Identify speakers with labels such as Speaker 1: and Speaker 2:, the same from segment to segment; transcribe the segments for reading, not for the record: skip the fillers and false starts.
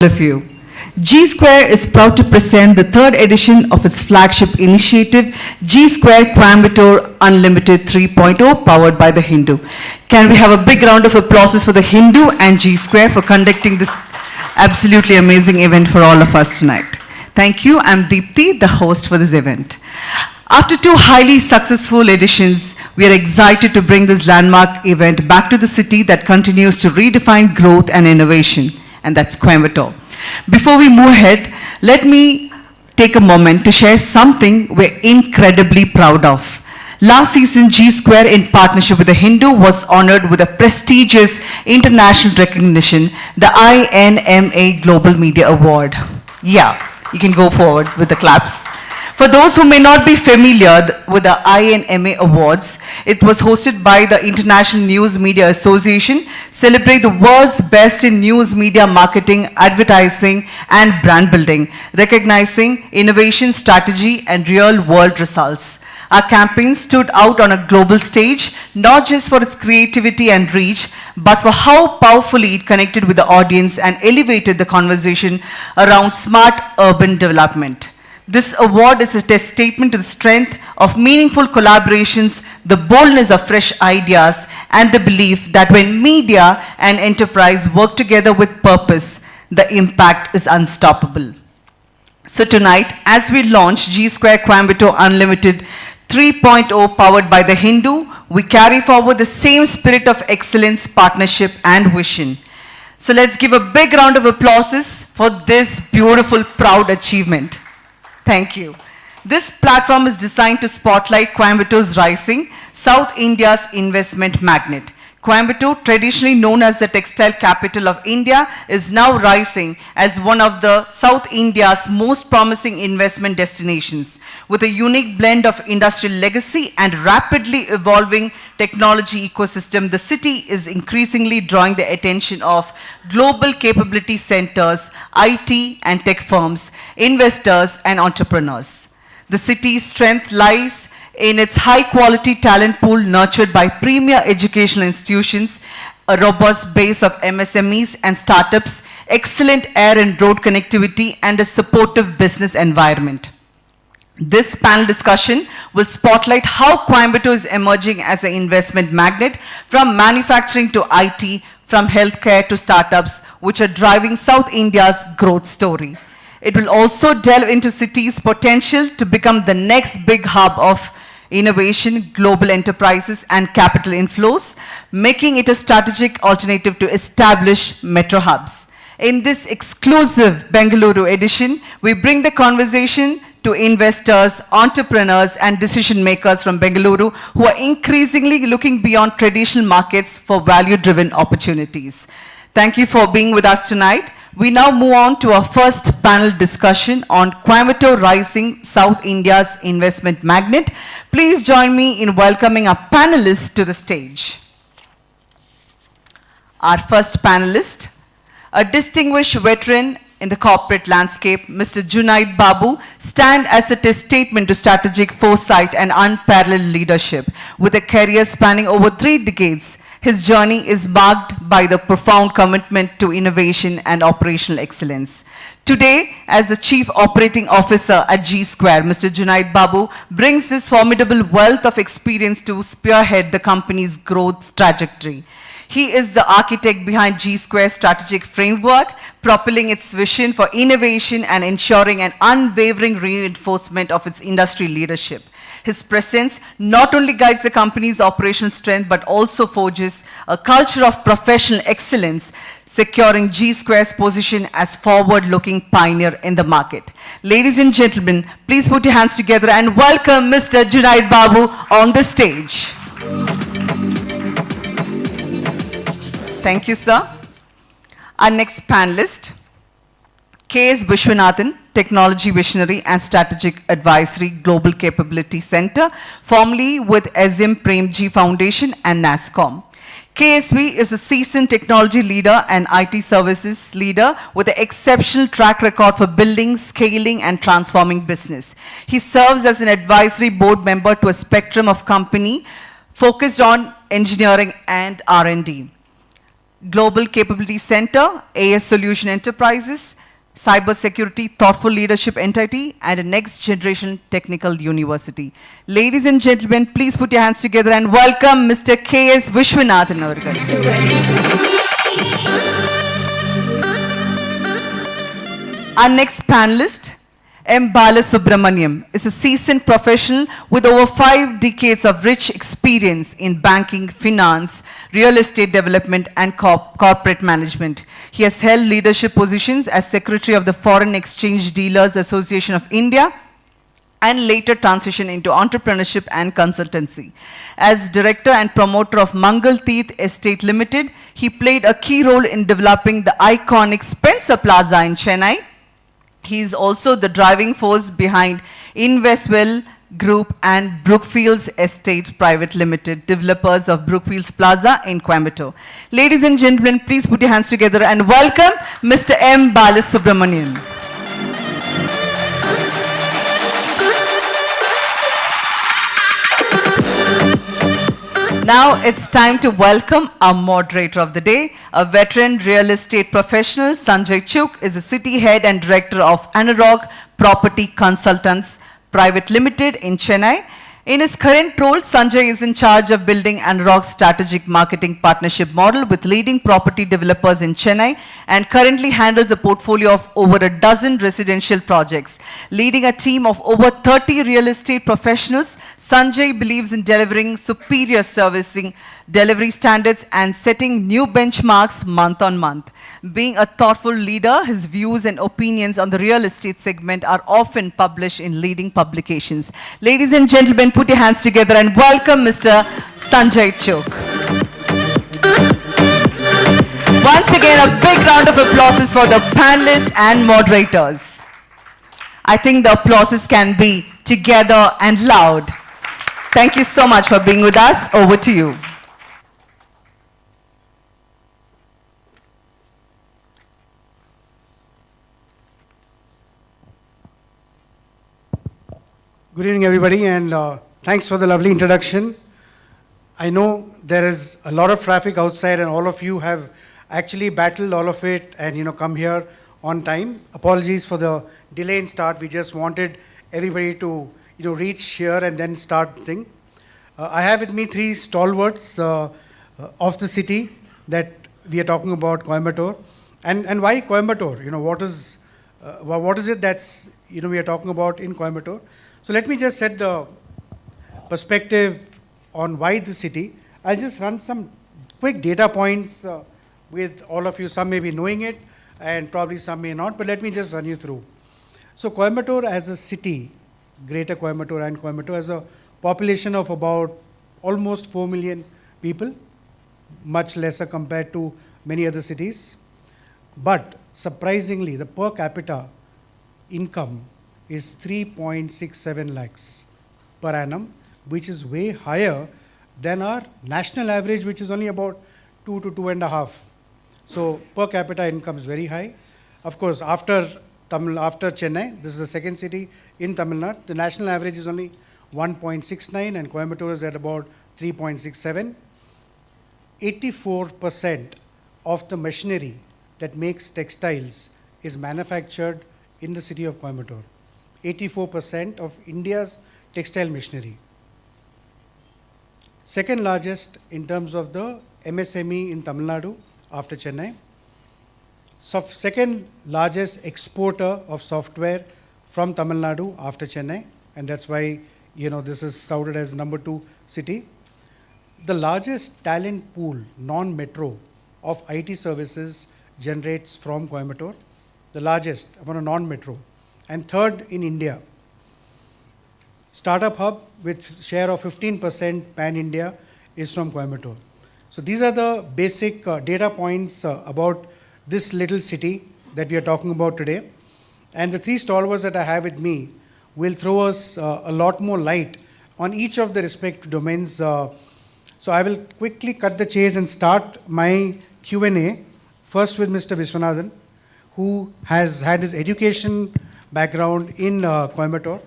Speaker 1: of you. G Square is proud to present the third edition of its flagship initiative, G Square Coimbatore Unlimited 3.0, powered by the Hindu. Can we have a big round of applause for the Hindu and G Square for conducting this absolutely amazing event for all of us tonight. Thank you. I'm Deepthi, the host for this event. After two highly successful editions, we are excited to bring this landmark event back to the city that continues to redefine growth and innovation, and that's Coimbatore. Before we move ahead, let me take a moment to share something we're incredibly proud of. Last season, G Square, in partnership with the Hindu, was honored with a prestigious international recognition, the INMA Global Media Award. Yeah, you can go forward with the claps. For those who may not be familiar with the INMA Awards, it was hosted by the International News Media Association, celebrate the world's best in news media marketing, advertising, and brand building, recognizing innovation, strategy, and real-world results. Our campaign stood out on a global stage, not just for its creativity and reach, but for how powerfully it connected with the audience and elevated the conversation around smart urban development. This award is a statement to the strength of meaningful collaborations, the boldness of fresh ideas, and the belief that when media and enterprise work together with purpose, the impact is unstoppable. So tonight, as we launch G Square Coimbatore Unlimited 3.0 powered by the Hindu, we carry forward the same spirit of excellence, partnership, and vision. So let's give a big round of applause for this beautiful, proud achievement. Thank you. This platform is designed to spotlight Coimbatore's rising, South India's investment magnet. Coimbatore, traditionally known as the textile capital of India, is now rising as one of the South India's most promising investment destinations. With a unique blend of industrial legacy and rapidly evolving technology ecosystem, the city is increasingly drawing the attention of global capability centers, IT and tech firms, investors, and entrepreneurs. The city's strength lies in its high-quality talent pool nurtured by premier educational institutions, a robust base of MSMEs and startups, excellent air and road connectivity, and a supportive business environment. This panel discussion will spotlight how Coimbatore is emerging as an investment magnet, from manufacturing to IT, from healthcare to startups, which are driving South India's growth story. It will also delve into city's potential to become the next big hub of innovation, global enterprises, and capital inflows, making it a strategic alternative to established metro hubs. In this exclusive Bengaluru edition, we bring the conversation to investors, entrepreneurs, and decision makers from Bengaluru who are increasingly looking beyond traditional markets for value-driven opportunities. Thank you for being with us tonight. We now move on to our first panel discussion on Coimbatore Rising, South India's investment magnet. Please join me in welcoming our panelists to the stage. Our first panelist, a distinguished veteran in the corporate landscape, Mr. Junaith Babu, stand as a testament to strategic foresight and unparalleled leadership. With a career spanning over 3 decades, his journey is marked by the profound commitment to innovation and operational excellence. Today, as the Chief Operating Officer at G Square, Mr. Junaith Babu brings this formidable wealth of experience to spearhead the company's growth trajectory. He is the architect behind G Square's strategic framework, propelling its vision for innovation and ensuring an unwavering reinforcement of its industry leadership. His presence not only guides the company's operational strength, but also forges a culture of professional excellence, securing G Square's position as forward-looking pioneer in the market. Ladies and gentlemen, please put your hands together and welcome Mr. Junaith Babu on the stage. Thank you, sir. Our next panelist, K.S. Viswanathan, Technology Visionary and Strategic Advisory Global Capability Center, formerly with Azim Premji Foundation and NASSCOM. KSV is a seasoned technology leader and IT services leader with an exceptional track record for building, scaling, and transforming business. He serves as an advisory board member to a spectrum of companies focused on engineering and R&D. Global Capability Center, AS Solution Enterprises, Cyber Security Thoughtful Leadership Entity, and a Next Generation Technical University. Ladies and gentlemen, please put your hands together and welcome Mr. K.S. Viswanathan. Our next panelist, M. Balasubramaniam, is a seasoned professional with over 5 decades of rich experience in banking, finance, real estate development, and corporate management. He has held leadership positions as Secretary of the Foreign Exchange Dealers Association of India, and later transitioned into entrepreneurship and consultancy. As director and promoter of Mangal Tirth Estate Limited, he played a key role in developing the iconic Spencer Plaza in Chennai. He is also the driving force behind Investwell Group and Brookefields Estate Private Limited, developers of Brookefields Plaza in Coimbatore. Ladies and gentlemen, please put your hands together and welcome Mr. M. Balasubramaniam. Now it's time to welcome our moderator of the day, a veteran real estate professional. Sanjay Chugh is the city head and director of Anarock Property Consultants Private Limited in Chennai. In his current role, Sanjay is in charge of building Anarock's strategic marketing partnership model with leading property developers in Chennai and currently handles a portfolio of over a dozen residential projects. Leading a team of over 30 real estate professionals, Sanjay believes in delivering superior servicing delivery standards and setting new benchmarks month on month. Being a thoughtful leader, his views and opinions on the real estate segment are often published in leading publications. Ladies and gentlemen, put your hands together and welcome Mr. Sanjay Chugh. Once again, a big round of applause for the panelists and moderators. I think the applauses can be together and loud. Thank you so much for being with us. Over to you.
Speaker 2: Good evening, everybody, and thanks for the lovely introduction. I know there is a lot of traffic outside, and all of you have actually battled all of it and come here on time. Apologies for the delay in start. We just wanted everybody to reach here and then start the thing. I have with me 3 stalwarts of the city that we are talking about, Coimbatore. And why Coimbatore? What is it that's we are talking about in Coimbatore? So let me just set the perspective on why the city. I'll just run some quick data points with all of you. Some may be knowing it and probably some may not, but let me just run you through. So Coimbatore as a city, Greater Coimbatore and Coimbatore has a population of about almost 4 million people, much lesser compared to many other cities. But surprisingly, the per capita income is 3.67 lakhs per annum, which is way higher than our national average, which is only about 2 to 2.5. So per capita income is very high. Of course, after Chennai, this is the second city in Tamil Nadu, the national average is only 1.69 and Coimbatore is at about 3.67. 84% of the machinery that makes textiles is manufactured in the city of Coimbatore. 84% of India's textile machinery. Second largest in terms of the MSME in Tamil Nadu after Chennai. Second largest exporter of software from Tamil Nadu after Chennai, and that's why this is touted as number 2 city. The largest talent pool, non-metro, of IT services generates from Coimbatore. The largest among a non-metro. And third in India. Startup hub with share of 15% pan-India is from Coimbatore. So these are the basic data points about this little city that we are talking about today. And the 3 stalwarts that I have with me will throw us a lot more light on each of the respective domains. So I will quickly cut the chase and start my Q&A first with Mr. Viswanathan, who has had his education background in Coimbatore,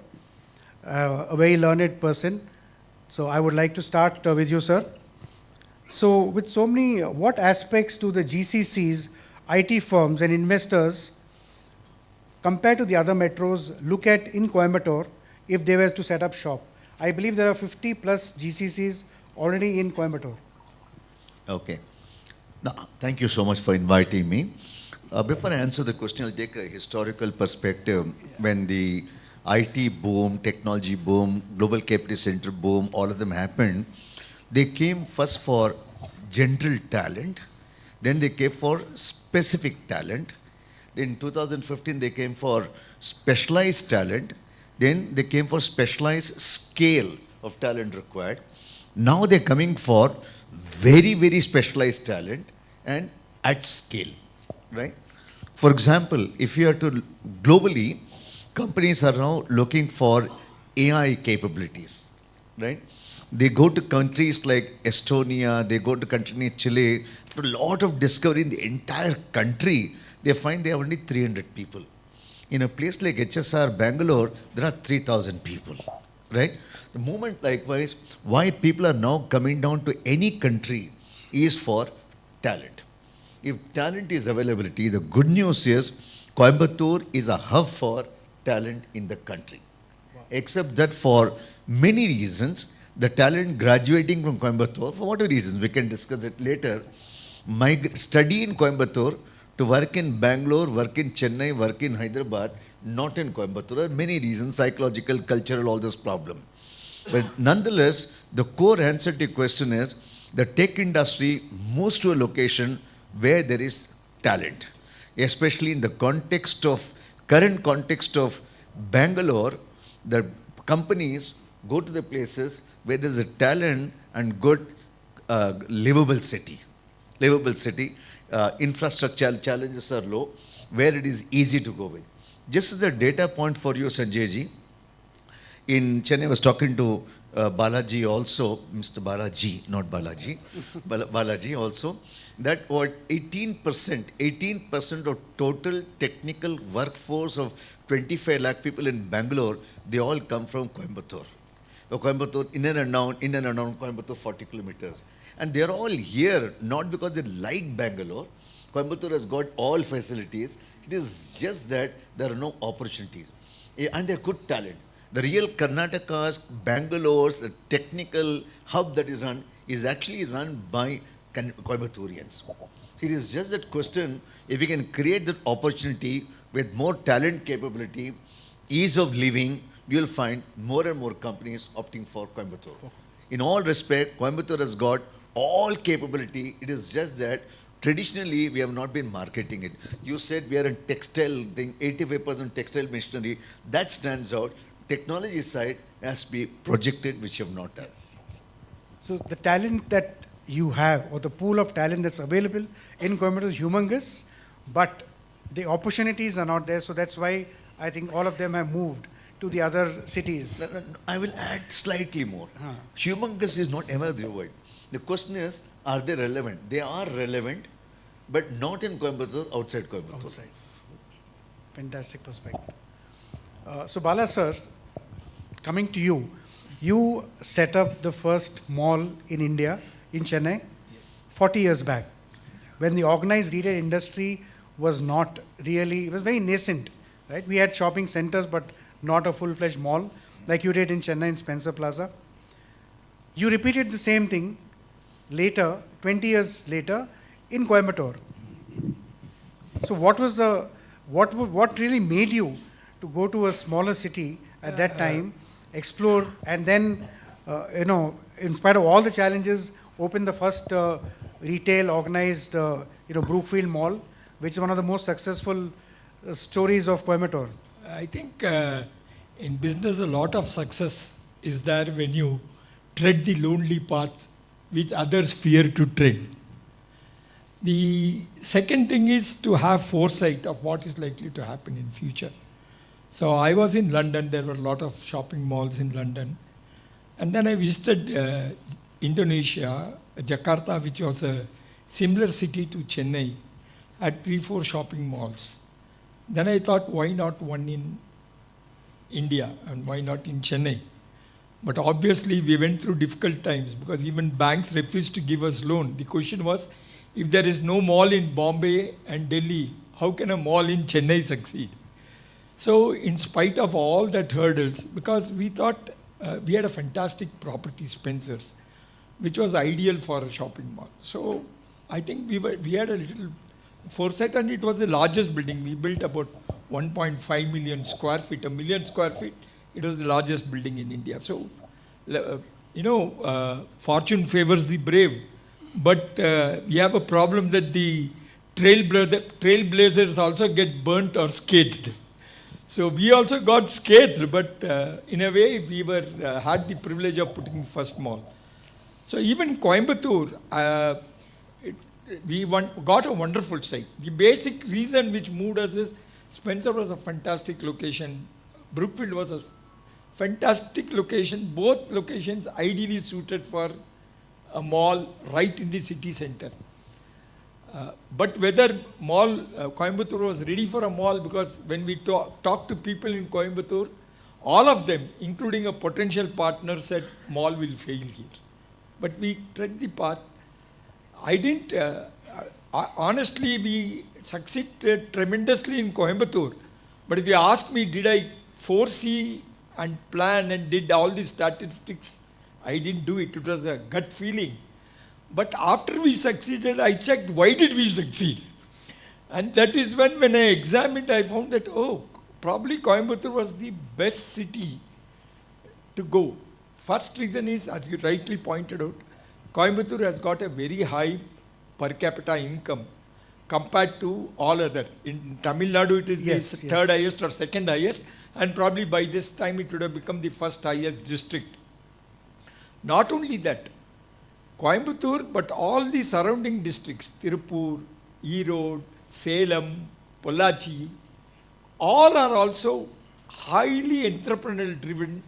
Speaker 2: a very learned person. So I would like to start with you, sir. So with so many, what aspects do the GCCs, IT firms and investors compared to the other metros look at in Coimbatore if they were to set up shop? I believe there are 50 plus GCCs already in Coimbatore.
Speaker 3: Okay. Now, thank you so much for inviting me. Before I answer the question, I'll take a historical perspective. When the IT boom, technology boom, global capital center boom, all of them happened, they came first for general talent, then they came for specific talent. Then in 2015, they came for specialized talent. Then they came for specialized scale of talent required. Now they're coming for very, very specialized talent and at scale, right? For example, if you are to globally, companies are now looking for AI capabilities, right? They go to countries like Estonia, they go to countries like Chile, for a lot of discovery in the entire country, they find they have only 300 people. In a place like HSR, Bangalore, there are 3,000 people, right? The moment likewise, why people are now coming down to any country is for talent. If talent is availability, the good news is Coimbatore is a hub for talent in the country. Wow. Except that for many reasons, the talent graduating from Coimbatore, for whatever reasons, we can discuss it later, study in Coimbatore to work in Bangalore, work in Chennai, work in Hyderabad, not in Coimbatore. There are many reasons, psychological, cultural, all this problem. But nonetheless, the core answer to your question is, the tech industry moves to a location where there is talent, especially in the context of, current context of Bangalore, the companies go to the places where there's a talent and good livable city. Infrastructure challenges are low, where it is easy to go with. Just as a data point for you, Sanjay ji, in Chennai, I was talking to Balaji also, Mr. Balaji, not Balaji, Balaji also, that what 18% of total technical workforce of 25 lakh people in Bangalore, they all come from Coimbatore. Coimbatore, in and around Coimbatore 40 kilometers. And they're all here, not because they like Bangalore. Coimbatore has got all facilities. It is just that there are no opportunities. And they're good talent. The real Karnataka's, Bangalore's, the technical hub that is run is actually run by Coimbatorians. See, it is just that question, if we can create that opportunity with more talent capability, ease of living, you will find more and more companies opting for Coimbatore. In all respect, Coimbatore has got all capability. It is just that traditionally we have not been marketing it. You said we are in textile thing, 85% textile machinery. That stands out. Technology side has to be projected, which you have not done.
Speaker 2: So the talent that you have, or the pool of talent that's available in Coimbatore is humongous, but the opportunities are not there. So that's why I think all of them have moved to the other cities.
Speaker 3: No, I will add slightly more. Humongous is not ever the word. The question is, are they relevant? They are relevant, but not in Coimbatore, outside Coimbatore.
Speaker 2: Outside. Fantastic perspective. So Bala sir, coming to you, you set up the first mall in India, in Chennai, 40 years back, when the organized retail industry was not really, it was very nascent, right? We had shopping centers, but not a full-fledged mall, like you did in Chennai in Spencer Plaza. You repeated the same thing later, 20 years later, in Coimbatore. So what was the, what really made you to go to a smaller city at that time, explore, and then, in spite of all the challenges, open the first retail organized, Brookefields Mall, which is one of the most successful stories of Coimbatore?
Speaker 4: I think in business a lot of success is there when you tread the lonely path which others fear to tread. The second thing is to have foresight of what is likely to happen in future. So I was in London, there were a lot of shopping malls in London. And then I visited Indonesia, Jakarta, which was a similar city to Chennai, had 3-4 shopping malls. Then I thought, why not one in India and why not in Chennai? But obviously, we went through difficult times because even banks refused to give us loan. The question was, if there is no mall in Bombay and Delhi, how can a mall in Chennai succeed? So in spite of all that hurdles, because we thought we had a fantastic property, Spencer's, which was ideal for a shopping mall. So I think we had a little foresight, and it was the largest building. We built about 1.5 million square feet, a million square feet. It was the largest building in India. So, fortune favors the brave. But we have a problem that the trailblazers also get burnt or scathed. So we also got scathed, but in a way we had the privilege of putting the first mall. So even Coimbatore, we got a wonderful site. The basic reason which moved us is Spencer was a fantastic location. Brookefields was a fantastic location. Both locations ideally suited for a mall right in the city center. But whether Coimbatore was ready for a mall, because when we talked to people in Coimbatore, all of them, including a potential partner, said mall will fail here. But we tread the path. Honestly, we succeeded tremendously in Coimbatore. But if you ask me, did I foresee and plan and did all the statistics? I didn't do it. It was a gut feeling. But after we succeeded, I checked, why did we succeed? And that is when I examined, I found that, probably Coimbatore was the best city to go. First reason is, as you rightly pointed out, Coimbatore has got a very high per capita income compared to all other. In Tamil Nadu, it is the third highest or second highest, and probably by this time it would have become the first highest district. Not only that, Coimbatore, but all the surrounding districts, Tirupur, Erode, Salem, Pollachi, all are also highly entrepreneurial driven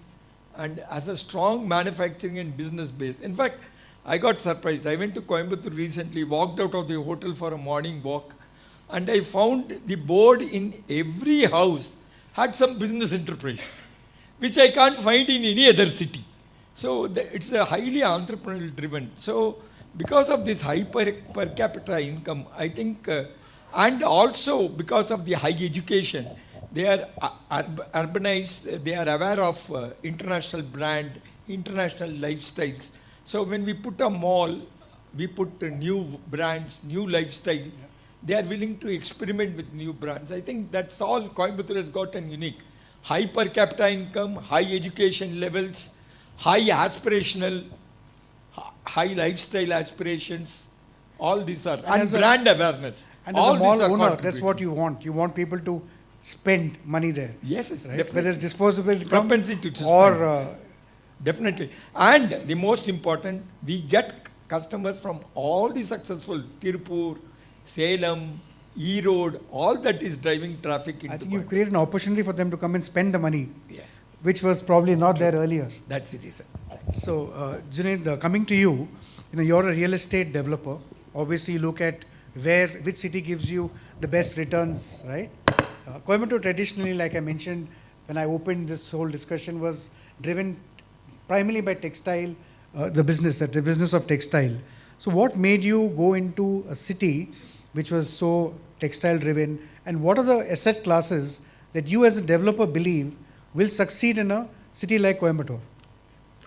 Speaker 4: and has a strong manufacturing and business base. In fact, I got surprised. I went to Coimbatore recently, walked out of the hotel for a morning walk, and I found the board in every house had some business enterprise, which I can't find in any other city. So it's a highly entrepreneurial driven. So because of this high per capita income, I think, and also because of the high education, they are urbanized, they are aware of international brand, international lifestyles. So when we put a mall, we put new brands, new lifestyle. They are willing to experiment with new brands. I think that's all Coimbatore has gotten unique. High per capita income, high education levels, high aspirational, high lifestyle aspirations, all these are, and brand awareness.
Speaker 2: And as a mall owner, that's what you want. You want people to spend money there.
Speaker 4: Yes,
Speaker 2: right?
Speaker 4: definitely.
Speaker 2: Whether it's disposable income
Speaker 4: compensate to
Speaker 2: or...
Speaker 4: definitely. And the most important, we get customers from all the successful Tirupur, Salem, Erode, all that is driving traffic into
Speaker 2: I think you've created an opportunity for them to come and spend the money.
Speaker 4: Yes.
Speaker 2: Which was probably not there earlier.
Speaker 4: That's the reason.
Speaker 2: So, Junaith, coming to you, you're a real estate developer. Obviously, you look at which city gives you the best returns, right? Coimbatore traditionally, like I mentioned, when I opened this whole discussion, was driven primarily by textile, the business of textile. So what made you go into a city which was so textile driven, and what are the asset classes that you as a developer believe will succeed in a city like Coimbatore?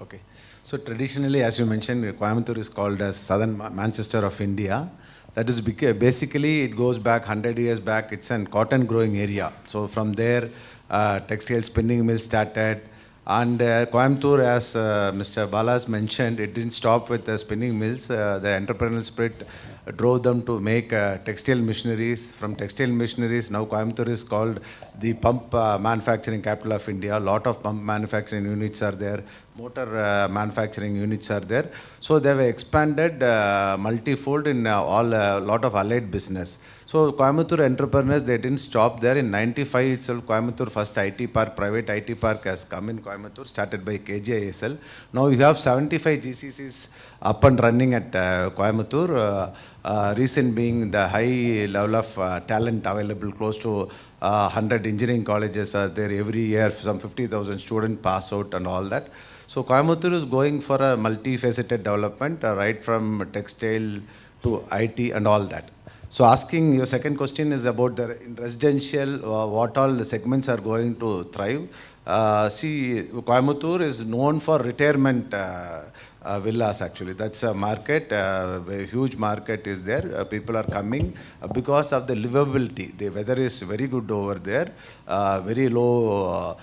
Speaker 5: Okay. So traditionally, as you mentioned, Coimbatore is called as Southern Manchester of India. That is basically, it goes back 100 years back. It's a cotton growing area. So from there, textile spinning mills started. And Coimbatore, as Mr. Balas mentioned, it didn't stop with the spinning mills. The entrepreneurial spirit drove them to make textile machineries. From textile machineries, now Coimbatore is called the pump manufacturing capital of India. A lot of pump manufacturing units are there. Motor manufacturing units are there. So they have expanded multifold in a lot of allied business. So Coimbatore entrepreneurs, they didn't stop there. In 95 itself, Coimbatore first IT park, private IT park has come in Coimbatore, started by KJISL. Now you have 75 GCCs up and running at Coimbatore. Reason being the high level of talent available, close to 100 engineering colleges are there every year, some 50,000 students pass out and all that. So Coimbatore is going for a multifaceted development, right from textile to IT and all that. So asking your second question is about the in residential, what all the segments are going to thrive. See, Coimbatore is known for retirement villas actually. That's a market, a huge market is there. People are coming because of the livability. The weather is very good over there, very low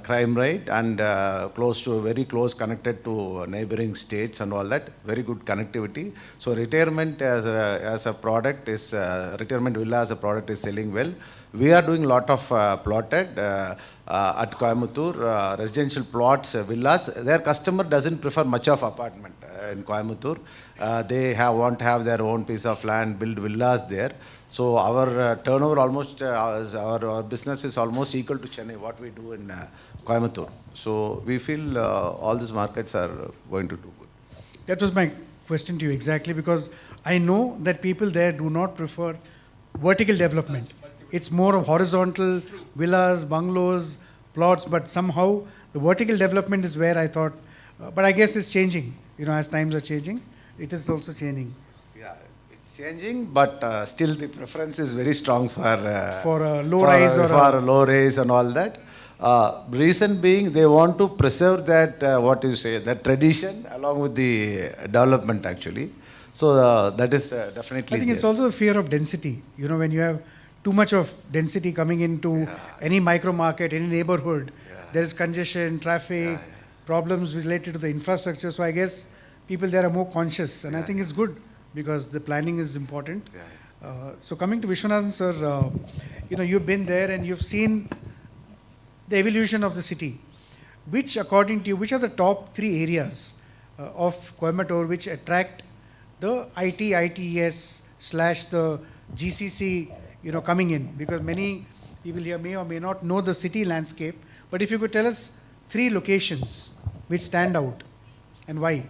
Speaker 5: crime rate and very close connected to neighboring states and all that. Very good connectivity. So retirement as a product is, retirement villa as a product is selling well. We are doing a lot of plotted at Coimbatore, residential plots, villas. Their customer doesn't prefer much of apartment in Coimbatore. They want to have their own piece of land, build villas there. So our turnover almost, our business is almost equal to Chennai, what we do in Coimbatore. So we feel all these markets are going to do good.
Speaker 2: That was my question to you exactly, because I know that people there do not prefer vertical development. It's more of horizontal villas, bungalows, plots, but somehow the vertical development is where I thought, but I guess it's changing. You know, as times are changing, it is also changing.
Speaker 5: Yeah, it's changing, but still the preference is very strong for
Speaker 2: a low rise or
Speaker 5: for a low rise and all that. Reason being, they want to preserve that that tradition along with the development actually. So that is definitely.
Speaker 2: I think it's also a fear of density. You know, when you have too much of density coming into any micro market, any neighborhood, there is congestion, traffic, problems related to the infrastructure. So I guess people there are more conscious, and I think it's good because the planning is important. So coming to Viswanathan sir, you know, you've been there and you've seen the evolution of the city. Which, according to you, which are the top 3 areas of Coimbatore which attract the ITES / the GCC, you know, coming in? Because many people here may or may not know the city landscape, but if you could tell us 3 locations which stand out and why?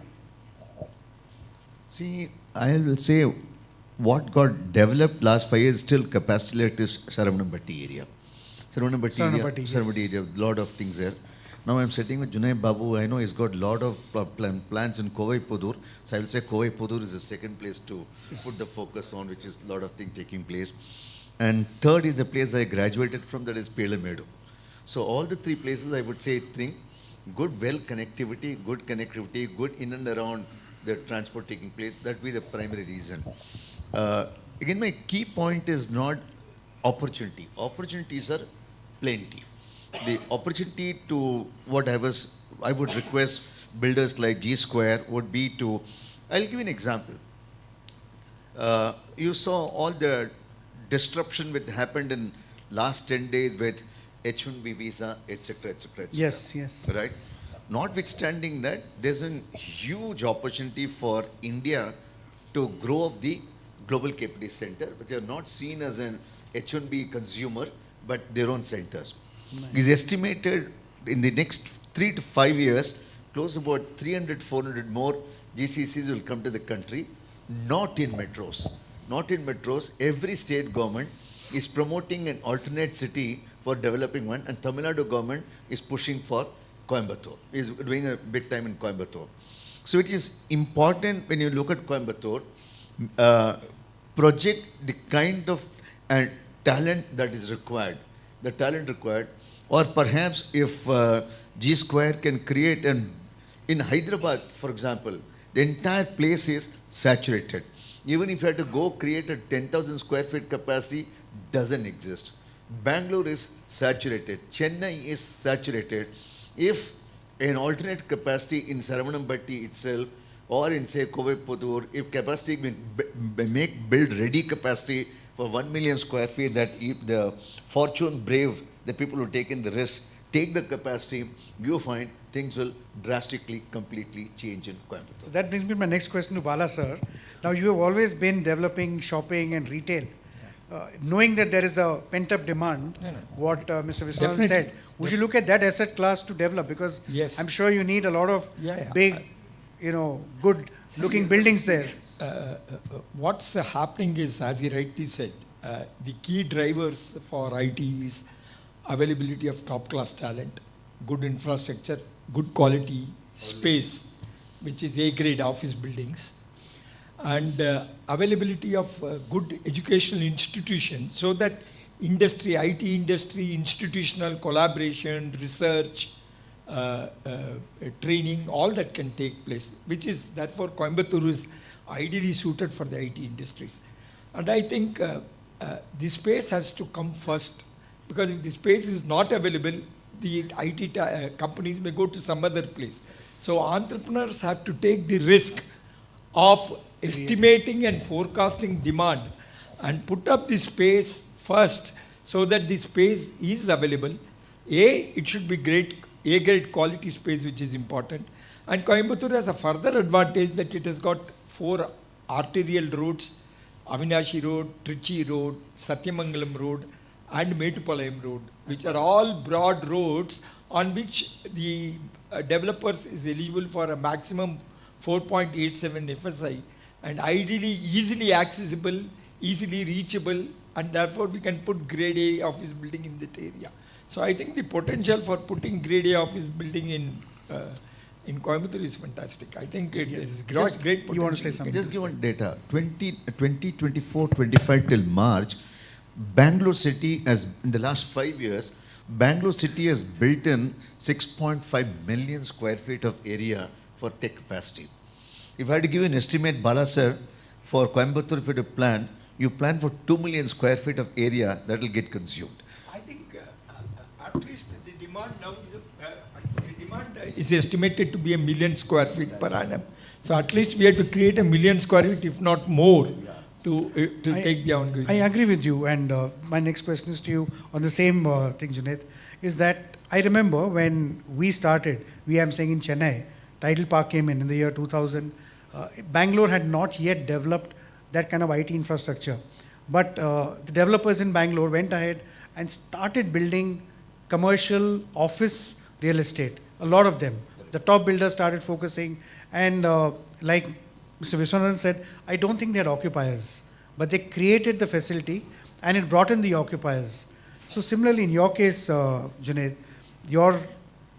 Speaker 3: See, I will say what got developed last 5 years still capacity led is Saravanambatti area. Saravanambatti area, lot of things there. Now I'm sitting with Junaith Babu. I know he's got a lot of plans in Coimbatore. So I will say Coimbatore is the second place to put the focus on, which is a lot of things taking place. And third is the place I graduated from, that is Pelamedu. So all the 3 places I would say good connectivity, good in and around the transport taking place. That will be the primary reason. Again, my key point is not opportunity. Opportunities are plenty. The opportunity to what I would request builders like G Square would be to, I'll give you an example. You saw all the disruption which happened in last 10 days with H1B visa, etc., etc., etc.
Speaker 2: Yes.
Speaker 3: Right? Notwithstanding that, there's a huge opportunity for India to grow up the global capability center, but they are not seen as an H1B consumer, but their own centers. Nice. It's estimated in the next 3 to 5 years, close to about 300, 400 more GCCs will come to the country, not in metros. Not in metros. Every state government is promoting an alternate city for developing one, and Tamil Nadu government is pushing for Coimbatore, is doing a big time in Coimbatore. So it is important when you look at Coimbatore, project the kind of talent that is required, the talent required, or perhaps if G Square can create in Hyderabad, for example, the entire place is saturated. Even if you had to go create a 10,000 square feet capacity, doesn't exist. Bengaluru is saturated. Chennai is saturated. If an alternate capacity in Saravanambatti itself, or in say Coimbatore, if capacity build ready capacity for 1 million square feet, that if the fortune brave, the people who take in the risk, take the capacity, you find things will drastically, completely change in Coimbatore.
Speaker 2: So that brings me to my next question to Bala sir. Now you have always been developing shopping and retail. Knowing that there is a pent-up demand, what Mr. Viswanathan said, would you look at that asset class to develop? Because I'm sure you need a lot of big, good-looking buildings there.
Speaker 4: What's happening is, as he rightly said, the key drivers for IT is availability of top-class talent, good infrastructure, good quality, space, which is A-grade office buildings, and availability of good educational institutions so that industry, IT industry, institutional collaboration, research, training, all that can take place, which is therefore Coimbatore is ideally suited for the IT industries. And I think the space has to come first, because if the space is not available, the IT companies may go to some other place. So entrepreneurs have to take the risk of estimating and forecasting demand and put up the space first so that the space is available. It should be great, A-grade quality space, which is important. And Coimbatore has a further advantage that it has got 4 arterial roads, Avinashi Road, Trichy Road, Satyamangalam Road, and Metupalayam Road, which are all broad roads on which the developers is eligible for a maximum 4.87 FSI, and ideally easily accessible, easily reachable, and therefore we can put grade A office building in that area. So I think the potential for putting grade A office building in Coimbatore is fantastic. I think it is great potential.
Speaker 2: You want to say something?
Speaker 3: Just give one data. 2024-25 till March, Bangalore city has, in the last 5 years, Bangalore city has built in 6.5 million square feet of area for tech capacity. If I had to give you an estimate, Bala sir, for Coimbatore, if you had to plan, you plan for 2 million square feet of area that will get consumed.
Speaker 4: I think at least the demand now is estimated to be 1 million square feet per annum. So at least we have to create 1 million square feet, if not more, to take the ongoing.
Speaker 2: I agree with you, and my next question is to you on the same thing, Junaith, is that I remember when we started, I'm saying in Chennai, Tidal Park came in the year 2000. Bangalore had not yet developed that kind of IT infrastructure. But the developers in Bangalore went ahead and started building commercial office real estate, a lot of them. The top builders started focusing, and like Mr. Viswanathan said, I don't think they're occupiers, but they created the facility and it brought in the occupiers. So similarly, in your case, Junaith, your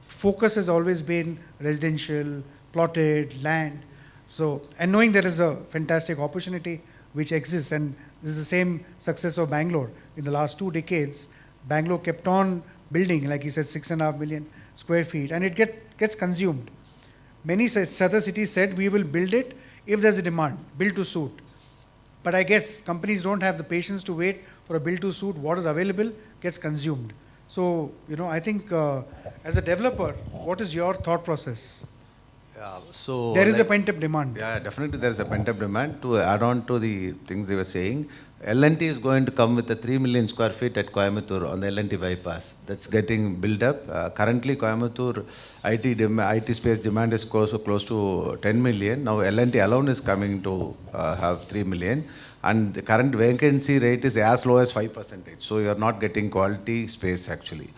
Speaker 2: focus has always been residential, plotted, land. So, and knowing there is a fantastic opportunity which exists, and this is the same success of Bangalore. In the last 2 decades, Bangalore kept on building, like he said, 6.5 million square feet, and it gets consumed. Many other cities said, we will build it if there's a demand, build to suit. But I guess companies don't have the patience to wait for a build to suit. What is available gets consumed. So, I think as a developer, what is your thought process?
Speaker 5: Yeah, so
Speaker 2: there is a pent-up demand.
Speaker 5: Yeah, definitely there is a pent-up demand. To add on to the things they were saying, L&T is going to come with a 3 million square feet at Coimbatore on the L&T bypass. That's getting built up. Currently, Coimbatore IT space demand is close to 10 million. Now, L&T alone is coming to have 3 million. And the current vacancy rate is as low as 5%. So, you are not getting quality space actually.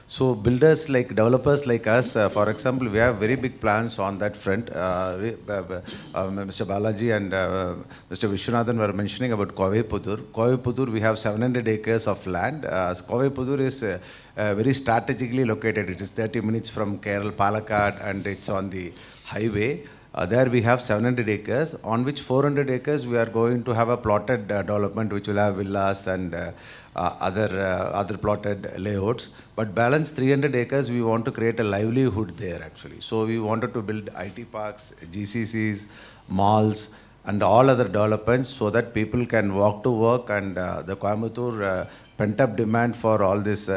Speaker 5: So builders like developers like us, for example, we have very big plans on that front. Mr. Balaji and Mr. Viswanathan were mentioning about Coimbatore. Coimbatore, we have 700 acres of land. Coimbatore is very strategically located. It is 30 minutes from Kerala, Palakkad, and it's on the highway. There we have 700 acres, on which 400 acres we are going to have a plotted development, which will have villas and other plotted layouts. But balance 300 acres, we want to create a livelihood there actually. So we wanted to build IT parks, GCCs, malls, and all other developments so that people can walk to work, and the Coimbatore pent-up demand for all this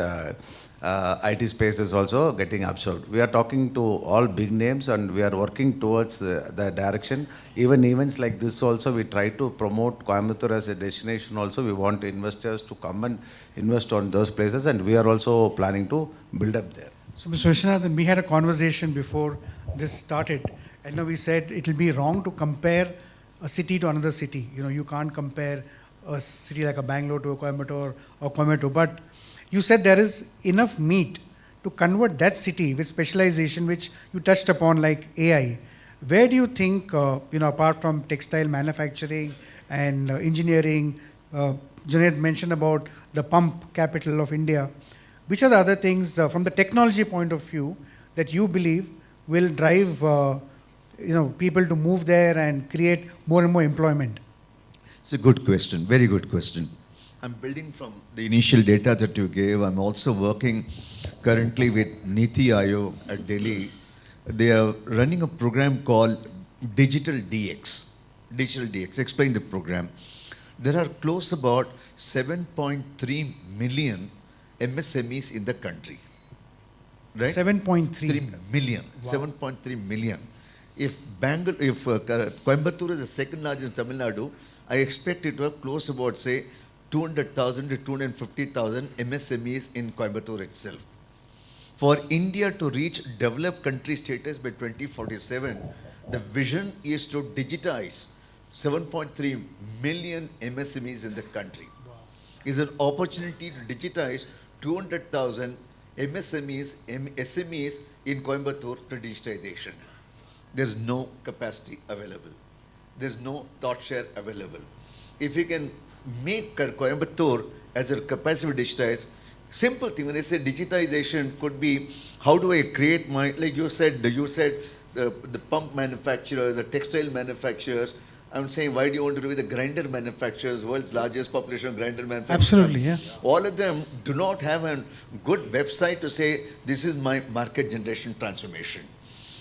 Speaker 5: IT space is also getting absorbed. We are talking to all big names and we are working towards the direction. Even events like this also, we try to promote Coimbatore as a destination also. We want investors to come and invest on those places, and we are also planning to build up there.
Speaker 2: So Mr. Viswanathan, we had a conversation before this started, and now we said it will be wrong to compare a city to another city. You can't compare a city like a Bangalore to a Coimbatore or Coimbatore, but you said there is enough meat to convert that city with specialization, which you touched upon, like AI. Where do you think, apart from textile manufacturing and engineering, Junaith mentioned about the pump capital of India, which are the other things from the technology point of view that you believe will drive people to move there and create more and more employment?
Speaker 3: It's a good question, very good question. I'm building from the initial data that you gave. I'm also working currently with Niti Aayog at Delhi. They are running a program called Digital DX. Digital DX. Explain the program. There are close about 7.3 million MSMEs in the country. Right?
Speaker 2: 7.3.
Speaker 3: 3 million.
Speaker 2: Wow.
Speaker 3: 7.3 million. If Coimbatore is the second largest Tamil Nadu, I expect it to have close about, say, 200,000 to 250,000 MSMEs in Coimbatore itself. For India to reach developed country status by 2047, the vision is to digitize 7.3 million MSMEs in the country.
Speaker 2: Wow.
Speaker 3: It's an opportunity to digitize 200,000 SMEs in Coimbatore to digitization. There's no capacity available. There's no thought share available. If you can make Coimbatore as a capacity digitized, simple thing, when I say digitization could be, how do I create my, like you said the pump manufacturers, the textile manufacturers. I'm saying, why do you want to do with the grinder manufacturers, world's largest population of grinder manufacturers?
Speaker 2: Absolutely, yeah.
Speaker 3: All of them do not have a good website to say, this is my market generation transformation.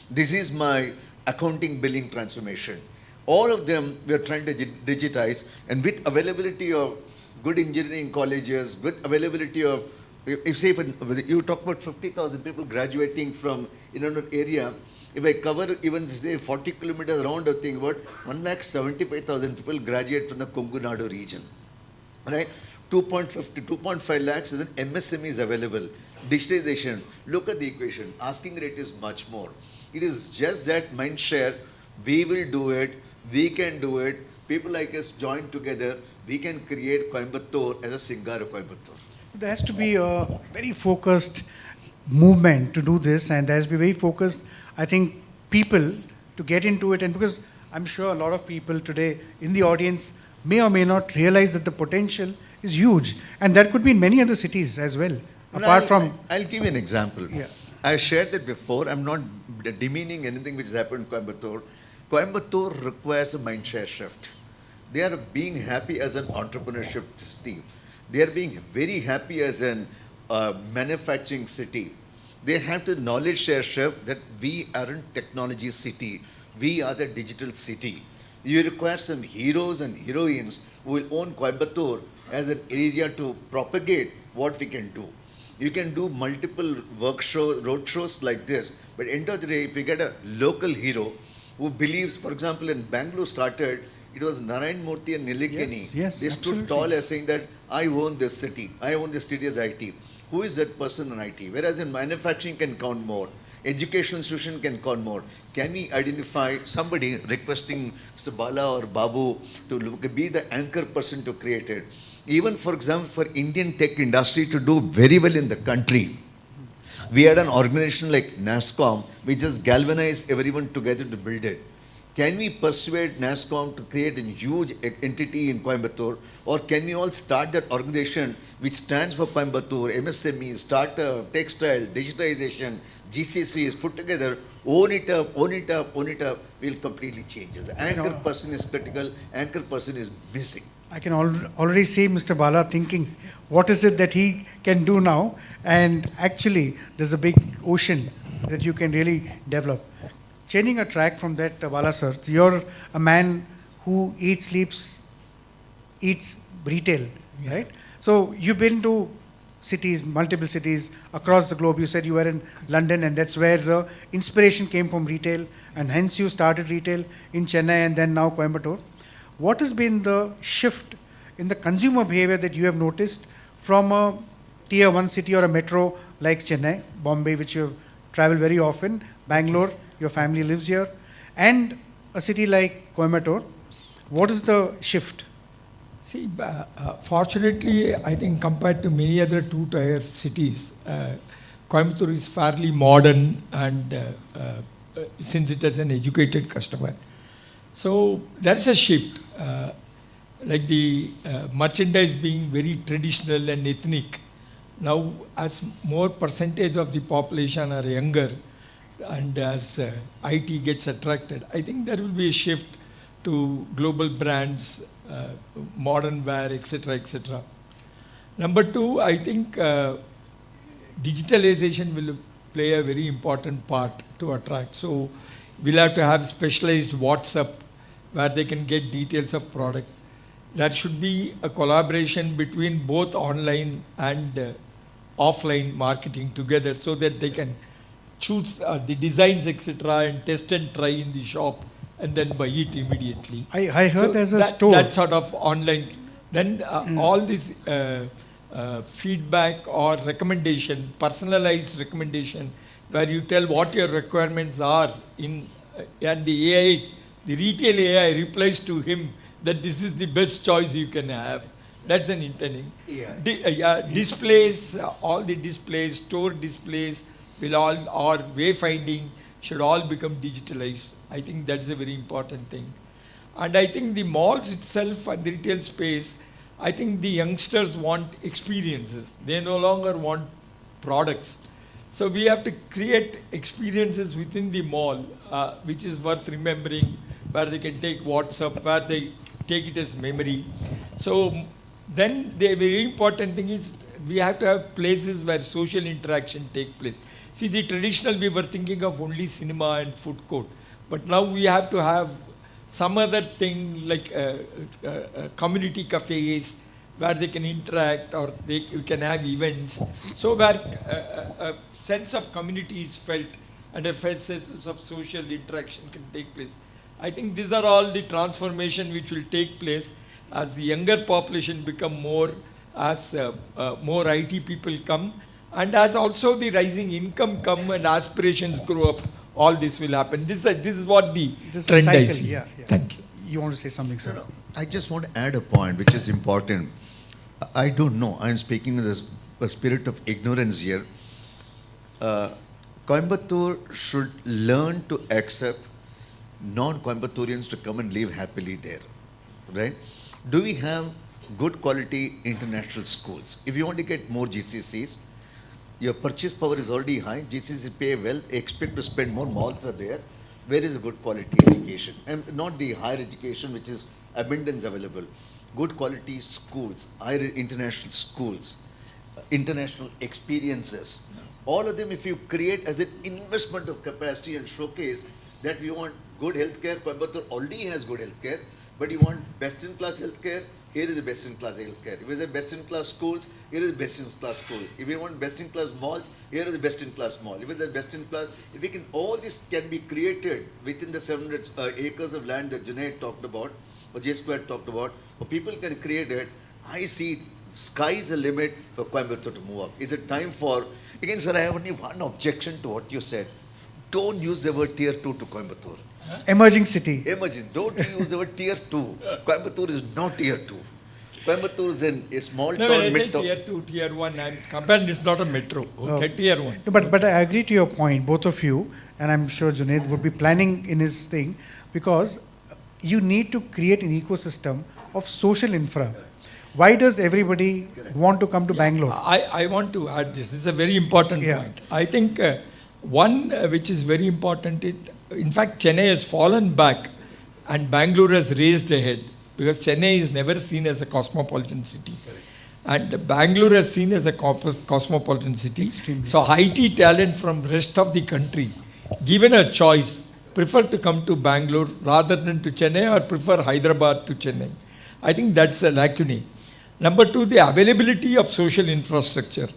Speaker 3: This is my accounting billing transformation. All of them we are trying to digitize, and with availability of good engineering colleges, with availability of, if you talk about 50,000 people graduating from an area, if I cover even say 40 kilometers around, I think about 1,75,000 people graduate from the Kongu Nadu region, right? 2.5 lakhs is an MSME available. Digitization, look at the equation. Asking rate is much more. It is just that mind share. We will do it. We can do it. People like us join together. We can create Coimbatore as a Singara Coimbatore.
Speaker 2: There has to be a very focused movement to do this, and there has to be very focused, I think, people to get into it. And because I'm sure a lot of people today in the audience may or may not realize that the potential is huge, and that could be in many other cities as well.
Speaker 3: I'll give you an example.
Speaker 2: Yeah.
Speaker 3: I shared that before. I'm not demeaning anything which has happened in Coimbatore. Coimbatore requires a mindshare shift. They are being happy as an entrepreneurship city. They are being very happy as an manufacturing city. They have the knowledge share shift that we aren't technology city. We are the digital city. You require some heroes and heroines who will own Coimbatore as an area to propagate what we can do. You can do multiple road shows like this, but end of the day, if you get a local hero who believes, for example, in Bengaluru started, it was Narayan Murthy and Nilikeni.
Speaker 2: Yes,
Speaker 3: they stood
Speaker 2: absolutely.
Speaker 3: tall as saying that I own this city. I own this city as IT. Who is that person in IT? Whereas in manufacturing can count more. Education institution can count more. Can we identify somebody requesting Mr. Bala or Babu to be the anchor person to create it? Even, for example, for Indian tech industry to do very well in the country, we had an organization like NASSCOM, which just galvanized everyone together to build it. Can we persuade NASSCOM to create a huge entity in Coimbatore, or can we all start that organization which stands for Coimbatore, MSME, startup, textile, digitization, GCCs put together, own it up, will completely change it. The anchor person is critical, anchor person is missing.
Speaker 2: I can already see Mr. Bala thinking, what is it that he can do now? And actually, there's a big ocean that you can really develop. Changing a track from that, Bala sir, you're a man who eats, sleeps, eats retail, right? So you've been to cities, multiple cities across the globe. You said you were in London, and that's where the inspiration came from retail, and hence you started retail in Chennai and then now Coimbatore. What has been the shift in the consumer behavior that you have noticed from a tier 1 city or a metro like Chennai, Bombay, which you have traveled very often, Bangalore, your family lives here, and a city like Coimbatore? What is the shift?
Speaker 4: See, fortunately, I think compared to many other two-tier cities, Coimbatore is fairly modern, and since it has an educated customer. So there is a shift, like the merchandise being very traditional and ethnic. Now, as more percentage of the population are younger, and as IT gets attracted, I think there will be a shift to global brands, modern wear, etc., etc. Number two, I think digitalization will play a very important part to attract. So we'll have to have specialized WhatsApp where they can get details of product. There should be a collaboration between both online and offline marketing together so that they can choose the designs, etc., and test and try in the shop and then buy it immediately.
Speaker 2: I heard
Speaker 4: So
Speaker 2: there's a
Speaker 4: that,
Speaker 2: store.
Speaker 4: that sort of online. Then all this feedback or recommendation, personalized recommendation, where you tell what your requirements are in, and the AI, the retail AI replies to him that this is the best choice you can have. That's an intending. Displays, all the displays, store displays will all, or wayfinding should all become digitalized. I think that's a very important thing. And I think the malls itself and the retail space, I think the youngsters want experiences. They no longer want products. So we have to create experiences within the mall, which is worth remembering, where they can take WhatsApp, where they take it as memory. So then the very important thing is we have to have places where social interaction take place. See, the traditional, we were thinking of only cinema and food court. But now we have to have some other thing like community cafes where they can interact, or they can have events. So where a sense of community is felt and a sense of social interaction can take place. I think these are all the transformation which will take place as the younger population become more, as more IT people come, and as also the rising income come and aspirations grow up. All this will happen. This is what the
Speaker 2: This is a
Speaker 4: trend I
Speaker 2: cycle,
Speaker 4: see.
Speaker 2: yeah.
Speaker 4: Thank you.
Speaker 2: You want to say something, sir?
Speaker 3: No, I just want to add a point which is important. I don't know. I'm speaking with a spirit of ignorance here. Coimbatore should learn to accept non-Coimbaturians to come and live happily there, right? Do we have good quality international schools? If you want to get more GCCs, your purchase power is already high, GCC pay well, expect to spend more, malls are there. Where is a good quality education? And not the higher education which is abundance available. Good quality schools, higher international schools, international experiences. All of them, if you create as an investment of capacity and showcase that we want good healthcare, Coimbatore already has good healthcare, but you want best-in-class healthcare, here is a best-in-class healthcare. If you have best-in-class schools, here is a best-in-class school. If you want best-in-class malls, here is a best-in-class mall. If it's a best-in-class, if we can, all this can be created within the 700 acres of land that Junaith talked about, or J Square talked about, or people can create it, I see sky is the limit for Coimbatore to move up. Is it time for, again sir, I have only one objection to what you said. Don't use the word tier 2 to Coimbatore.
Speaker 2: Emerging city.
Speaker 3: Emerging. Don't use the word tier 2. Coimbatore is not tier 2. Coimbatore is a small
Speaker 4: No,
Speaker 3: town,
Speaker 4: when I say
Speaker 3: mid-town.
Speaker 4: tier 2, tier 1, I'm comparing, it's not a metro. Okay,
Speaker 2: No.
Speaker 4: tier 1.
Speaker 2: No, but I agree to your point, both of you, and I'm sure Junaith would be planning in his thing, because you need to create an ecosystem of social infra. Why does everybody want to come to Bangalore?
Speaker 4: I want to add this. This is a very important
Speaker 2: Yeah.
Speaker 4: point. I think one which is very important, in fact, Chennai has fallen back and Bangalore has raised ahead, because Chennai is never seen as a cosmopolitan city. And Bangalore is seen as a cosmopolitan city.
Speaker 2: Extremely.
Speaker 4: So IT talent from rest of the country, given a choice, prefer to come to Bangalore rather than to Chennai, or prefer Hyderabad to Chennai. I think that's a lacune. Number two, the availability of social infrastructure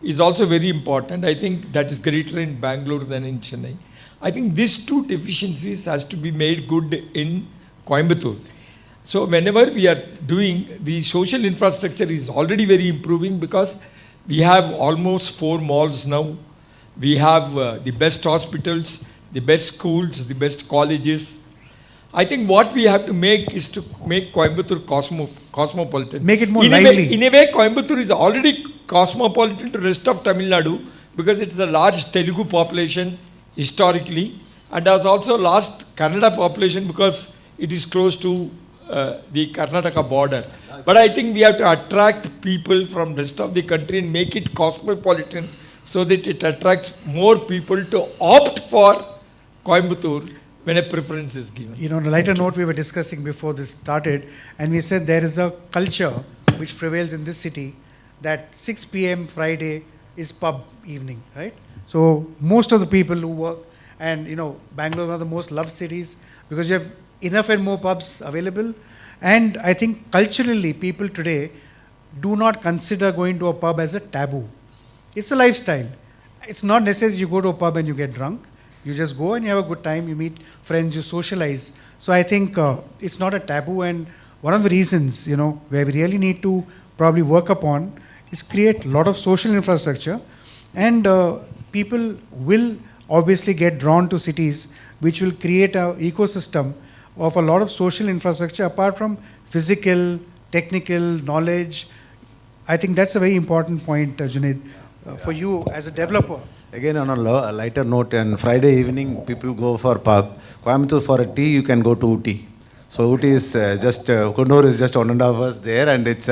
Speaker 4: is also very important. I think that is greater in Bangalore than in Chennai. I think these two deficiencies has to be made good in Coimbatore. So whenever we are doing, the social infrastructure is already very improving, because we have almost 4 malls now. We have the best hospitals, the best schools, the best colleges. I think what we have to make is to make Coimbatore cosmopolitan.
Speaker 2: Make it more
Speaker 4: in
Speaker 2: lively.
Speaker 4: In a way, Coimbatore is already cosmopolitan to the rest of Tamil Nadu, because it's a large Telugu population historically, and has also lost Kannada population because it is close to the Karnataka border. But I think we have to attract people from rest of the country and make it cosmopolitan, so that it attracts more people to opt for Coimbatore when a preference is given.
Speaker 2: You know, on a lighter note, we were discussing before this started, and we said there is a culture which prevails in this city that 6 p.m. Friday is pub evening, right? So most of the people who work, and you know, Bangalore is one of the most loved cities because you have enough and more pubs available. And I think culturally, people today do not consider going to a pub as a taboo. It's a lifestyle. It's not necessarily you go to a pub and you get drunk. You just go and you have a good time, you meet friends, you socialize. So I think it's not a taboo, and one of the reasons, you know, where we really need to probably work upon is create a lot of social infrastructure, and people will obviously get drawn to cities which will create an ecosystem of a lot of social infrastructure apart from physical, technical knowledge. I think that's a very important point, Junaith, for you as a developer.
Speaker 5: Again, on a lighter note, on Friday evening, people go for pub. Coimbatore for a tea, you can go to Ooty. So Ooty is Kunnur is just 1.5 hours there, and it's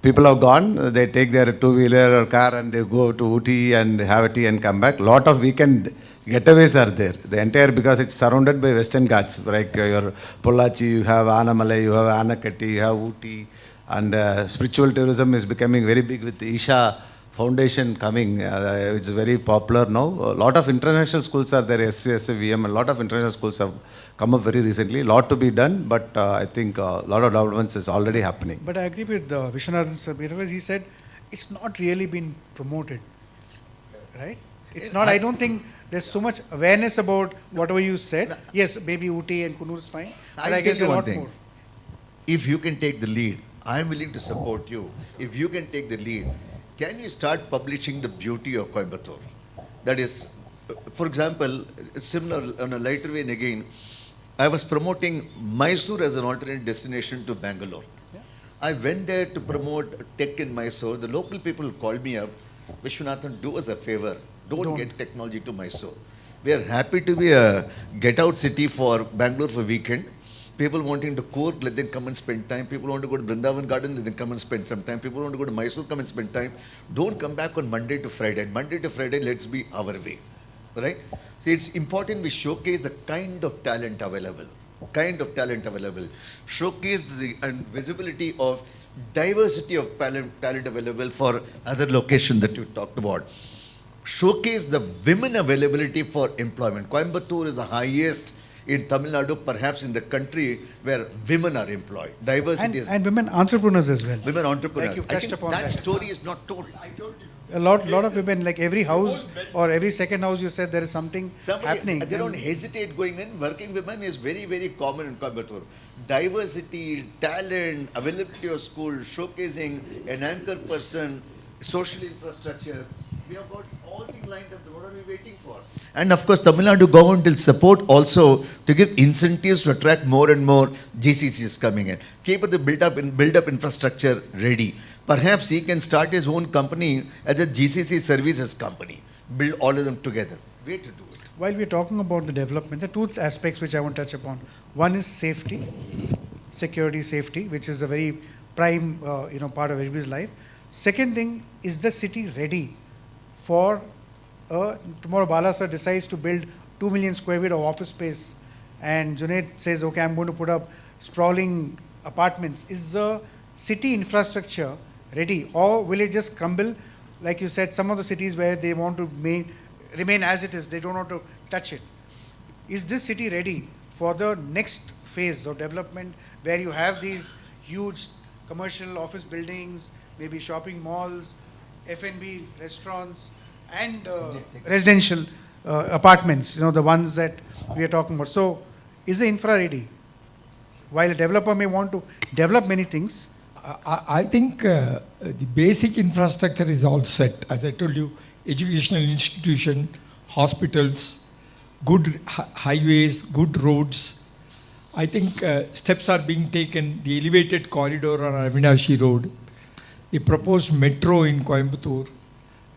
Speaker 5: people have gone. They take their two-wheeler or car and they go to Ooty and have a tea and come back. Lot of weekend getaways are there. The entire, because it's surrounded by Western Ghats, like your Pollachi, you have Anamalai, you have Anakatti, you have Ooty, and spiritual tourism is becoming very big with the Isha Foundation coming. It's very popular now. A lot of international schools are there, SVM, a lot of international schools have come up very recently. A lot to be done, but I think a lot of developments is already happening.
Speaker 2: But I agree with Viswanathan sir, because he said it's not really been promoted, right? It's not, I don't think there's so much awareness about whatever you said. Yes, maybe Ooty and Kunnur is fine, but I guess
Speaker 3: tell
Speaker 2: a
Speaker 3: you
Speaker 2: lot
Speaker 3: one thing.
Speaker 2: more.
Speaker 3: If you can take the lead, I am willing to support you. If you can take the lead, can you start publishing the beauty of Coimbatore? That is, for example, similar on a lighter vein again, I was promoting Mysore as an alternate destination to Bangalore.
Speaker 2: Yeah.
Speaker 3: I went there to promote tech in Mysore. The local people called me up, Viswanathan, do us a favor, don't get technology to Mysore. We are happy to be a get-out city for Bangalore for weekend. People wanting to Coorg, let them come and spend time. People want to go to Vrindavan Garden, let them come and spend some time. People want to go to Mysore, come and spend time. Don't come back on Monday to Friday. Monday to Friday, let's be our way. Right? So it's important we showcase the kind of talent available. Showcase the visibility of diversity of talent available for other locations that you talked about. Showcase the women availability for employment. Coimbatore is the highest in Tamil Nadu, perhaps in the country, where women are employed. Diversity is...
Speaker 2: And women entrepreneurs as well.
Speaker 3: Women entrepreneurs.
Speaker 2: Like you
Speaker 3: I
Speaker 2: touched
Speaker 3: think
Speaker 2: upon
Speaker 3: that
Speaker 2: that.
Speaker 3: story is not told.
Speaker 2: A lot of women, like every house or every second house, you said there is something happening.
Speaker 3: They don't hesitate going in. Working women is very, very common in Coimbatore. Diversity, talent, availability of school, showcasing an anchor person, social infrastructure. We have got all things lined up. What are we waiting for? And of course, Tamil Nadu government will support also to give incentives to attract more and more GCCs coming in. Keep the build up infrastructure ready. Perhaps he can start his own company as a GCC services company. Build all of them together. Way to do it.
Speaker 2: While we're talking about the development, there are two aspects which I want to touch upon. One is safety, security, safety, which is a very prime part of everybody's life. Second thing, is the city ready for tomorrow Bala sir decides to build 2 million square feet of office space, and Junaith says, okay, I'm going to put up sprawling apartments. Is the city infrastructure ready, or will it just crumble? Like you said, some of the cities where they want to remain as it is, they don't want to touch it. Is this city ready for the next phase of development where you have these huge commercial office buildings, maybe shopping malls, F&B restaurants, and residential apartments, the ones that we are talking about. So, is the infra ready? While a developer may want to develop many things,
Speaker 4: I think the basic infrastructure is all set. As I told you, educational institution, hospitals, good highways, good roads. I think steps are being taken. The elevated corridor on Avinashi Road, the proposed metro in Coimbatore,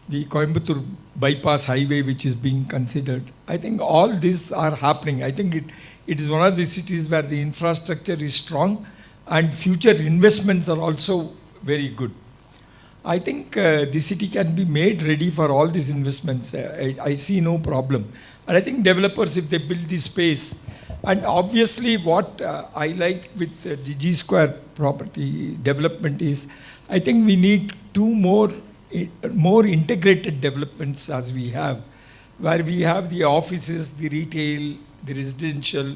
Speaker 4: the Coimbatore bypass highway which is being considered. I think all these are happening. I think it is one of the cities where the infrastructure is strong and future investments are also very good. I think the city can be made ready for all these investments. I see no problem. And I think developers, if they build this space, and obviously what I like with the G Square property development is, I think we need two more integrated developments as we have, where we have the offices, the retail, the residential,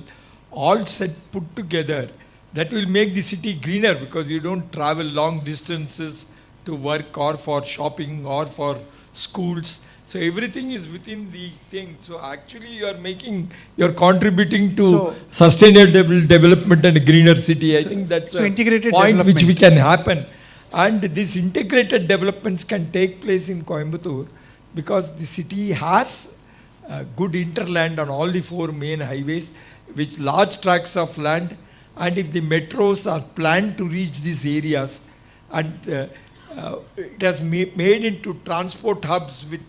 Speaker 4: all set put together. That will make the city greener because you don't travel long distances to work or for shopping or for schools. So everything is within the thing. So actually you're contributing to
Speaker 2: So-
Speaker 4: sustainable development and a greener city. I think that's
Speaker 2: so
Speaker 4: a
Speaker 2: integrated
Speaker 4: point which
Speaker 2: development.
Speaker 4: we can happen. And these integrated developments can take place in Coimbatore because the city has good interland on all the four main highways, with large tracts of land. And if the metros are planned to reach these areas, and it has made into transport hubs with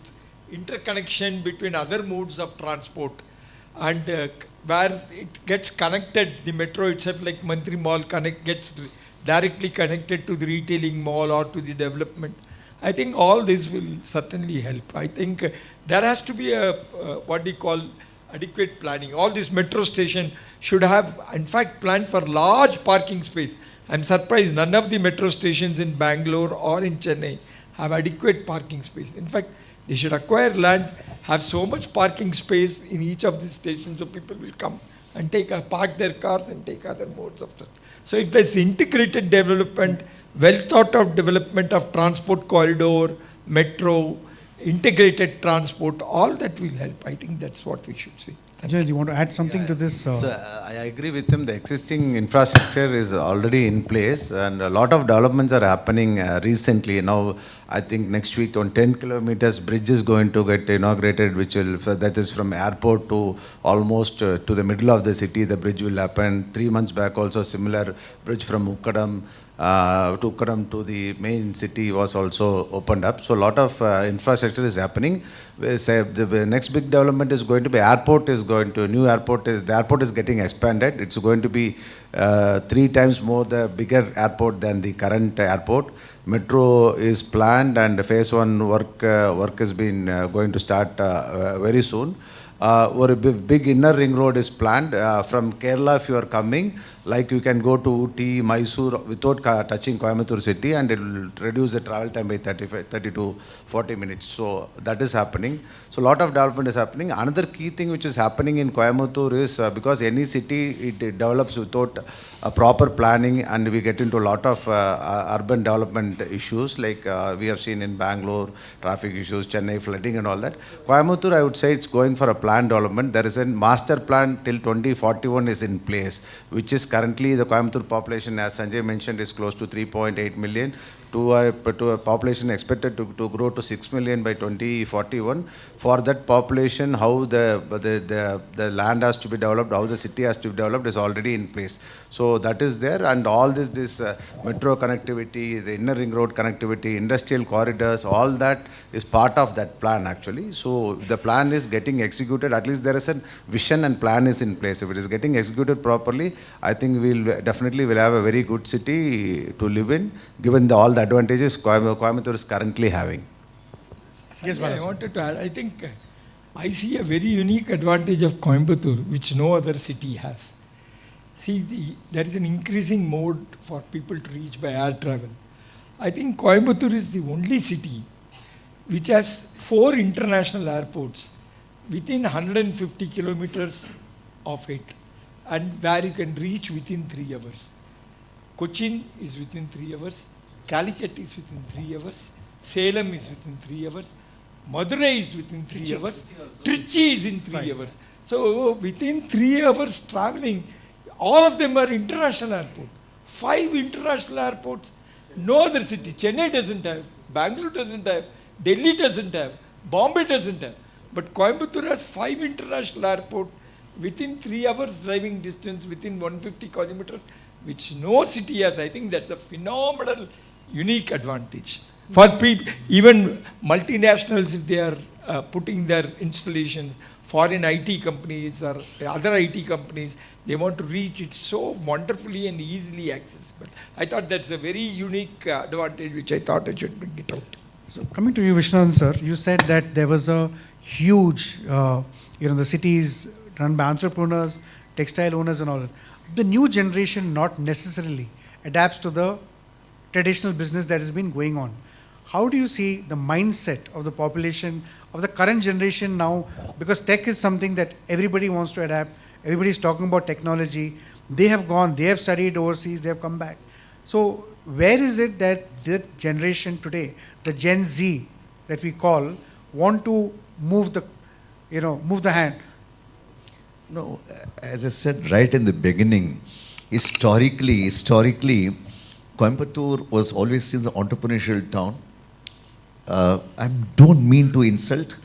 Speaker 4: interconnection between other modes of transport, and where it gets connected, the metro itself, like Mantri Mall, gets directly connected to the retailing mall or to the development. I think all this will certainly help. I think there has to be a what do you call adequate planning. All this metro station should have, in fact, planned for large parking space. I'm surprised none of the metro stations in Bangalore or in Chennai have adequate parking space. In fact, they should acquire land, have so much parking space in each of these stations so people will come and park their cars and take other modes of transport. So if there's integrated development, well thought of development of transport corridor, metro, integrated transport, all that will help. I think that's what we should see.
Speaker 2: Sanjay, do you want to add something to this?
Speaker 5: So I agree with him. The existing infrastructure is already in place, and a lot of developments are happening recently. Now, I think next week on 10 kilometers, bridge is going to get inaugurated, that is from airport to almost to the middle of the city. The bridge will happen. 3 months back, also similar bridge from Ukkadam to the main city was also opened up. So a lot of infrastructure is happening. The next big development is going to be the airport is getting expanded. It's going to be 3 times more the bigger airport than the current airport. Metro is planned and phase 1 work has been going to start very soon. Or a big inner ring road is planned from Kerala. If you are coming, like you can go to Ooty, Mysore without touching Coimbatore city, and it will reduce the travel time by 30 to 40 minutes. So that is happening. So a lot of development is happening. Another key thing which is happening in Coimbatore is because any city, it develops without proper planning, and we get into a lot of urban development issues like we have seen in Bangalore, traffic issues, Chennai flooding and all that. Coimbatore, I would say it's going for a planned development. There is a master plan till 2041 is in place, which is currently the Coimbatore population, as Sanjay mentioned, is close to 3.8 million. To a population expected to grow to 6 million by 2041. For that population, how the land has to be developed, how the city has to be developed is already in place. So that is there, and all this metro connectivity, the inner ring road connectivity, industrial corridors, all that is part of that plan actually. So the plan is getting executed. At least there is a vision and plan is in place. If it is getting executed properly, I think we'll definitely will have a very good city to live in, given all the advantages Coimbatore is currently having.
Speaker 2: Yes,
Speaker 4: Sanjay, I
Speaker 2: Balasubramaniam.
Speaker 4: wanted to add, I think I see a very unique advantage of Coimbatore, which no other city has. See, there is an increasing mode for people to reach by air travel. I think Coimbatore is the only city which has 4 international airports within 150 kilometers of it, and where you can reach within 3 hours. Cochin is within 3 hours, Calicut is within 3 hours, Salem is within 3 hours, Madurai is within 3 hours, Trichy is in 3 hours. So within 3 hours traveling, all of them are international airport. 5 international airports, no other city. Chennai doesn't have, Bangalore doesn't have, Delhi doesn't have, Bombay doesn't have. But Coimbatore has 5 international airports within 3 hours driving distance, within 150 kilometers, which no city has. I think that's a phenomenal, unique advantage. For people, even multinationals, if they are putting their installations, foreign IT companies or other IT companies, they want to reach it so wonderfully and easily accessible. I thought that's a very unique advantage which I thought I should bring it out.
Speaker 2: So coming to you, Viswanathan sir, you said that there was a huge, the cities run by entrepreneurs, textile owners and all that. The new generation not necessarily adapts to the traditional business that has been going on. How do you see the mindset of the population, of the current generation now? Because tech is something that everybody wants to adapt. Everybody is talking about technology. They have gone, they have studied overseas, they have come back. So where is it that the generation today, the Gen Z that we call, want to move the hand?
Speaker 3: No, as I said right in the beginning, historically, Coimbatore was always seen as an entrepreneurial town. I don't mean to insult.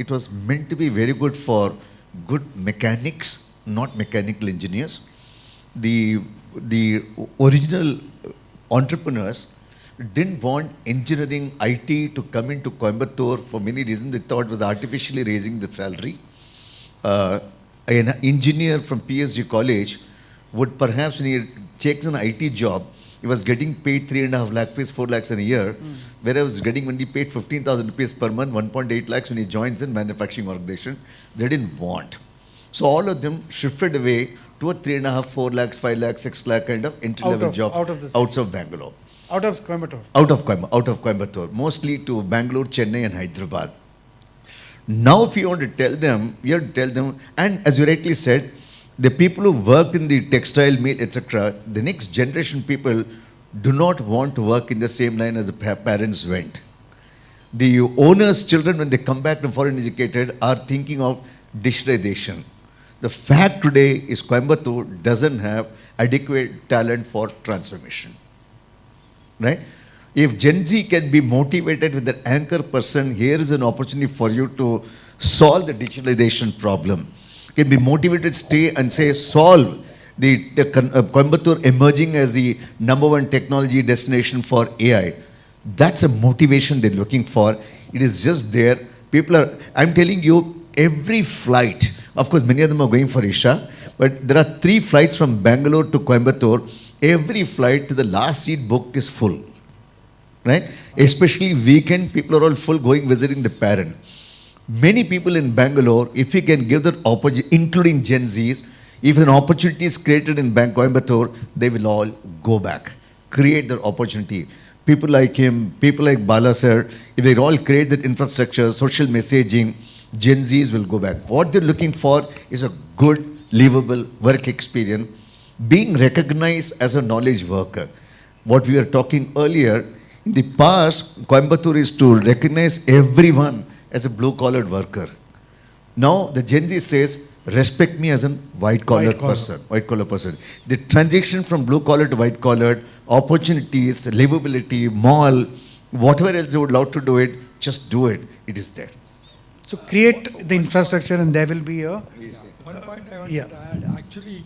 Speaker 3: It was meant to be very good for good mechanics, not mechanical engineers. The original entrepreneurs didn't want engineering IT to come into Coimbatore for many reasons. They thought it was artificially raising the salary. An engineer from PSG college would perhaps, when he takes an IT job, he was getting paid 3.5 lakh rupees, 4 lakhs in a year, whereas he was getting only paid 15,000 rupees per month, 1.8 lakhs when he joins in manufacturing organization. They didn't want. So all of them shifted away to a 3.5, 4 lakhs, 5 lakhs, 6 lakh kind of entry-level job
Speaker 2: out of
Speaker 3: Bangalore.
Speaker 2: Out of Coimbatore.
Speaker 3: Out of Coimbatore, mostly to Bangalore, Chennai and Hyderabad. Now if you want to tell them, you have to tell them, and as you rightly said, the people who worked in the textile mill, etc., the next generation people do not want to work in the same line as the parents went. The owners' children, when they come back to foreign educated, are thinking of digitalization. The fact today is Coimbatore doesn't have adequate talent for transformation. Right? If Gen Z can be motivated with an anchor person, here is an opportunity for you to solve the digitalization problem. Can be motivated, stay and say solve the Coimbatore emerging as the #1 technology destination for AI. That's a motivation they're looking for. It is just there. People are, I'm telling you, every flight, of course many of them are going for Isha, but there are 3 flights from Bangalore to Coimbatore. Every flight to the last seat booked is full. Right? Especially weekend, people are all full going visiting the parent. Many people in Bangalore, if we can give that opportunity, including Gen Zs, if an opportunity is created in Coimbatore, they will all go back, create that opportunity. People like him, people like Bala sir, if they all create that infrastructure, social messaging, Gen Zs will go back. What they're looking for is a good, livable work experience, being recognized as a knowledge worker. What we were talking earlier, in the past, Coimbatore is to recognize everyone as a blue-collar worker. Now, the Gen Z says, respect me as a white-collar person. The transition from blue-collar to white-collar, opportunities, livability, mall, whatever else you would love to do it, just do it. It is there.
Speaker 2: So create the infrastructure and there will be a...
Speaker 4: One point I want to add, actually,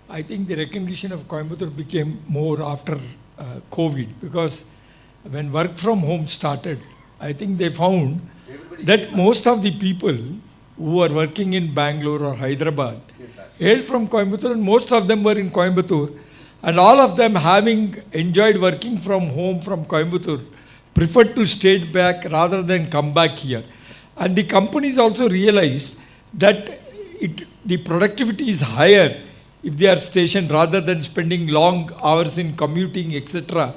Speaker 4: I think the recognition of Coimbatore became more after COVID, because when work from home started, I think they found that most of the people who are working in Bangalore or Hyderabad hailed from Coimbatore, and most of them were in Coimbatore, and all of them, having enjoyed working from home from Coimbatore, preferred to stay back rather than come back here. And the companies also realized that the productivity is higher if they are stationed rather than spending long hours in commuting, etc.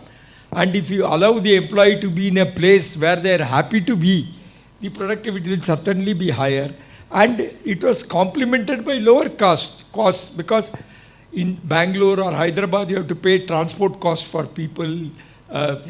Speaker 4: And if you allow the employee to be in a place where they are happy to be, the productivity will certainly be higher. And it was complemented by lower costs, because in Bangalore or Hyderabad, you have to pay transport costs for people,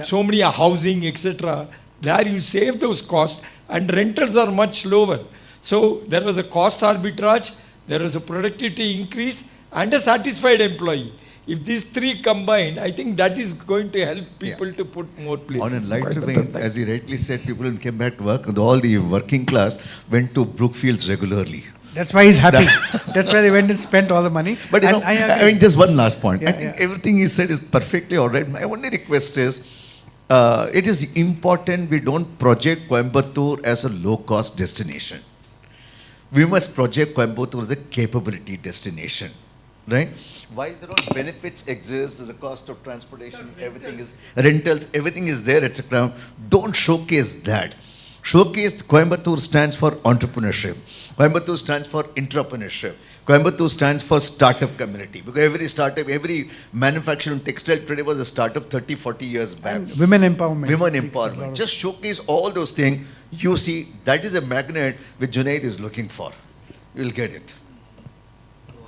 Speaker 4: so many housing, etc. There you save those costs, and rentals are much lower. So there was a cost arbitrage, there was a productivity increase, and a satisfied employee. If these 3 combined, I think that is going to help people to put more places.
Speaker 3: On a lighter vein, as he rightly said, people who came back to work, and all the working class went to Brookefields regularly.
Speaker 2: That's why he's happy. That's why they went and spent all the money.
Speaker 3: But I mean, just one last point.
Speaker 2: Yeah,
Speaker 3: I think everything he said is perfectly all right. My only request is, it is important we don't project Coimbatore as a low-cost destination. we must project Coimbatore as a capability destination, right? While there are benefits exist, there's a cost of transportation, everything is rentals, everything is there, etc. Don't showcase that. Showcase Coimbatore stands for entrepreneurship. Coimbatore stands for entrepreneurship. Coimbatore stands for startup community. Because every startup, every manufacturing textile today was a startup 30, 40 years back.
Speaker 2: And women empowerment.
Speaker 3: Women empowerment. Just showcase all those things. You see, that is a magnet which Junaith is looking for. You'll get it.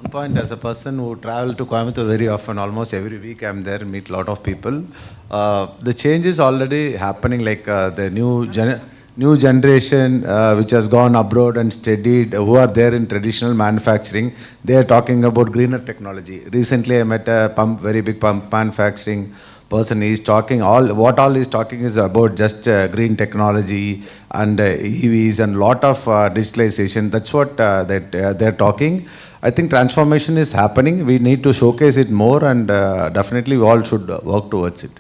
Speaker 5: One point, as a person who travel to Coimbatore very often, almost every week I'm there and meet a lot of people. The change is already happening, like the new generation which has gone abroad and studied, who are there in traditional manufacturing, they are talking about greener technology. Recently I met a very big pump manufacturing person. He is talking, what all he's talking is about just green technology and EVs and lot of digitalization. That's what they're talking. I think transformation is happening. We need to showcase it more, and definitely we all should work towards it.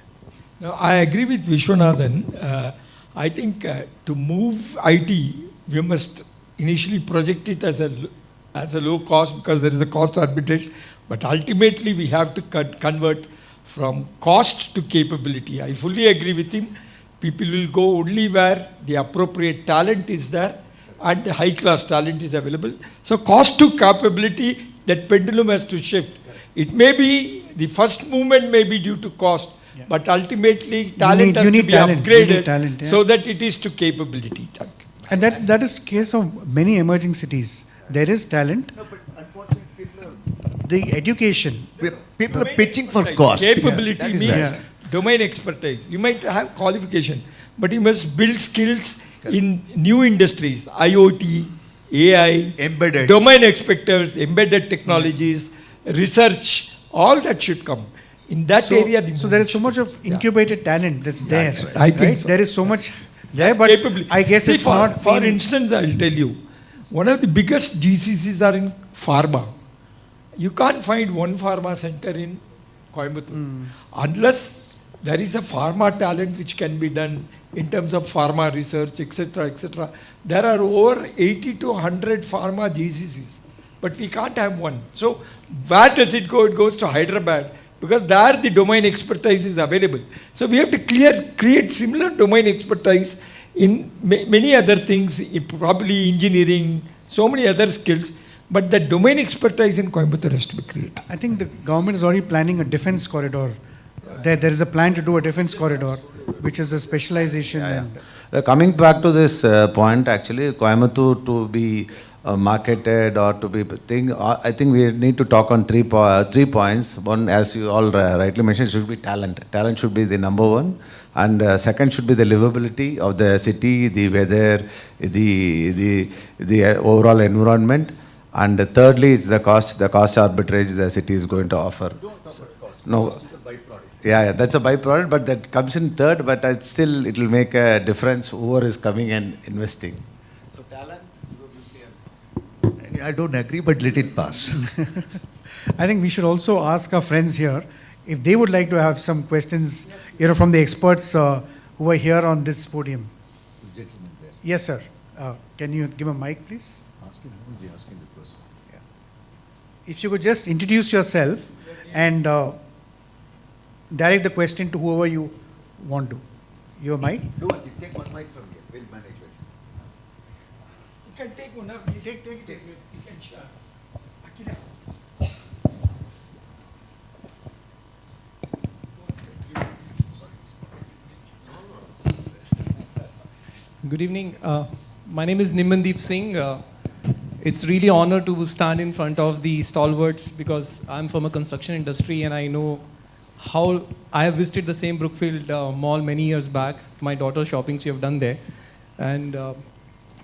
Speaker 4: No, I agree with Viswanathan. I think to move IT, we must initially project it as a low cost, because there is a cost arbitrage, but ultimately we have to convert from cost to capability. I fully agree with him. People will go only where the appropriate talent is there and high class talent is available. So cost to capability, that pendulum has to shift. It may be, the first movement may be due to cost, but ultimately talent has to be upgraded so that it is to capability.
Speaker 2: And that is case of many emerging cities. There is talent.
Speaker 3: No, but unfortunately,
Speaker 2: The education.
Speaker 3: people are pitching for cost.
Speaker 4: Capability means domain expertise. You might have qualification, but you must build skills in new industries, IoT, AI,
Speaker 3: Embedded.
Speaker 4: domain experts, embedded technologies, research, all that should come. In that area,
Speaker 2: So there is so much of incubated talent that's there.
Speaker 4: right. I think so.
Speaker 2: There is so much there, but
Speaker 4: capability.
Speaker 2: I guess
Speaker 4: See,
Speaker 2: it's
Speaker 4: for,
Speaker 2: not.
Speaker 4: For instance, I'll tell you, one of the biggest GCCs are in pharma. You can't find one pharma center in Coimbatore unless there is a pharma talent which can be done in terms of pharma research, etc., etc. There are over 80 to 100 pharma GCCs, but we can't have one. So where does it go? It goes to Hyderabad, because there the domain expertise is available. So we have to create similar domain expertise in many other things, probably engineering, so many other skills. But the domain expertise in Coimbatore has to be created.
Speaker 2: I think the government is already planning a defense corridor. There is a plan to do a defense corridor, which is a specialization. And
Speaker 5: Coming back to this point, actually, Coimbatore to be marketed or to be thing, I think we need to talk on three points. One, as you all rightly mentioned, should be talent. Talent should be the number one. And second should be the livability of the city, the weather, the overall environment. And thirdly, it's the cost arbitrage the city is going to offer. No, yeah, that's a byproduct, but that comes in third, but it will make a difference whoever is coming and investing. So talent,
Speaker 3: I don't agree, but let it pass.
Speaker 2: I think we should also ask our friends here if they would like to have some questions, from the experts who are here on this podium. Yes, sir. Can you give a mic, please?
Speaker 3: Ask him, who is he asking the question?
Speaker 2: If you could just introduce yourself and direct the question to whoever you want to. Your mic?
Speaker 3: Do it. Take one mic from here. We'll manage it.
Speaker 4: You can take one of these.
Speaker 3: Take.
Speaker 4: You can share. Akira.
Speaker 6: Good evening. My name is Nimandeep Singh. It's really an honor to stand in front of the stalwarts, because I'm from a construction industry and I know how I have visited the same Brookefield mall many years back. My daughter's shopping she have done there. And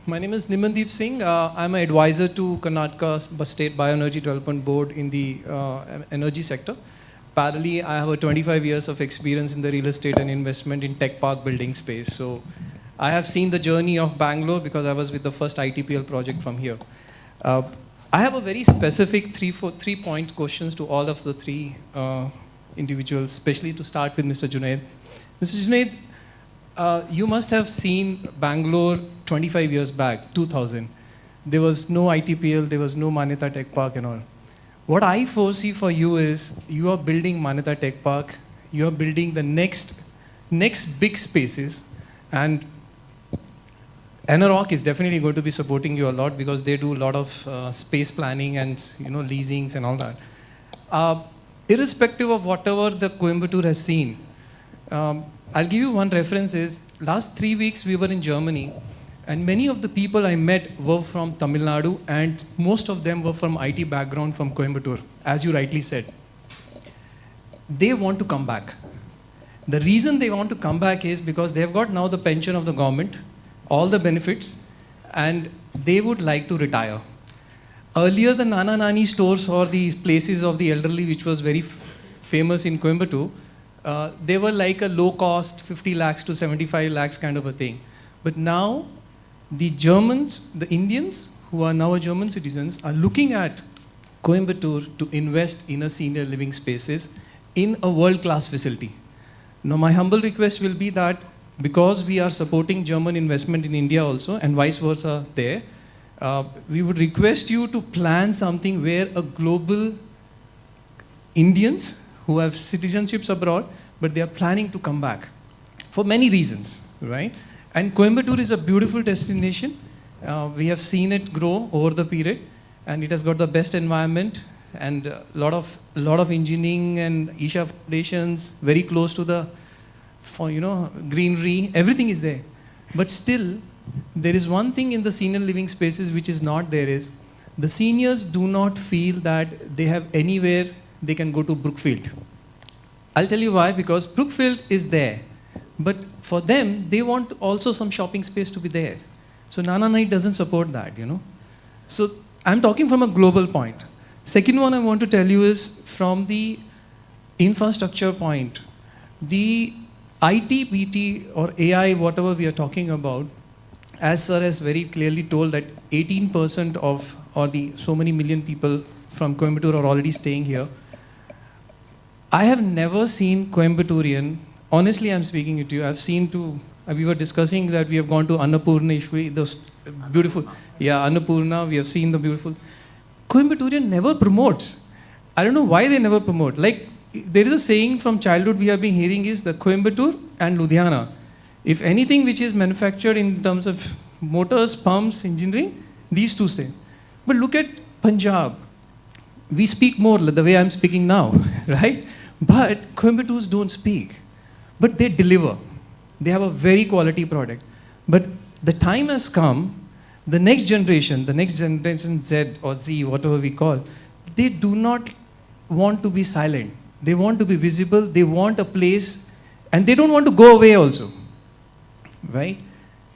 Speaker 6: my name is Nimandeep Singh. I'm an advisor to Karnataka State Bioenergy Development Board in the energy sector. Parallelly, I have a 25 years of experience in the real estate and investment in tech park building space. So I have seen the journey of Bangalore because I was with the first ITPL project from here. I have a very specific three-point questions to all of the three individuals, especially to start with Mr. Junaith. Mr. Junaith, you must have seen Bangalore 25 years back, 2000. There was no ITPL, there was no Manyata Tech Park and all. What I foresee for you is you are building Manyata Tech Park, you are building the next big spaces, and Anarock is definitely going to be supporting you a lot because they do a lot of space planning and leasings and all that. Irrespective of whatever the Coimbatore has seen, I'll give you one reference is, last 3 weeks we were in Germany and many of the people I met were from Tamil Nadu and most of them were from IT background from Coimbatore, as you rightly said. They want to come back. The reason they want to come back is because they've got now the pension of the government, all the benefits, and they would like to retire. Earlier, the Nana Nani stores or the places of the elderly, which was very famous in Coimbatore, they were like a low cost, 50 lakhs to 75 lakhs kind of a thing. But now, the Germans, the Indians, who are now German citizens, are looking at Coimbatore to invest in a senior living spaces in a world-class facility. Now, my humble request will be that because we are supporting German investment in India also, and vice versa there, we would request you to plan something where a global Indians who have citizenships abroad, but they are planning to come back for many reasons, right? And Coimbatore is a beautiful destination. We have seen it grow over the period, and it has got the best environment and a lot of engineering and Isha foundations, very close to the greenery, everything is there. But still, there is one thing in the senior living spaces which is not there is, the seniors do not feel that they have anywhere they can go to Brookefield. I'll tell you why, because Brookefield is there, but for them, they want also some shopping space to be there. So Nana Nai doesn't support that, So I'm talking from a global point. Second one I want to tell you is from the infrastructure point, the IT, BT or AI, whatever we are talking about, as sir has very clearly told that 18% of, or the so many million people from Coimbatore are already staying here. I have never seen Coimbatorian, honestly I'm speaking to you, I've seen we were discussing that we have gone to Annapurna, those beautiful, Annapurna, we have seen the beautiful. Coimbatorian never promotes. I don't know why they never promote. Like, there is a saying from childhood we have been hearing is the Coimbatore and Ludhiana. If anything which is manufactured in terms of motors, pumps, engineering, these two stay. But look at Punjab. We speak more the way I'm speaking now, right? But Coimbatores don't speak. But they deliver. They have a very quality product. But the time has come, the next generation Z or Z, whatever we call, they do not want to be silent. They want to be visible. They want a place, and they don't want to go away also, right?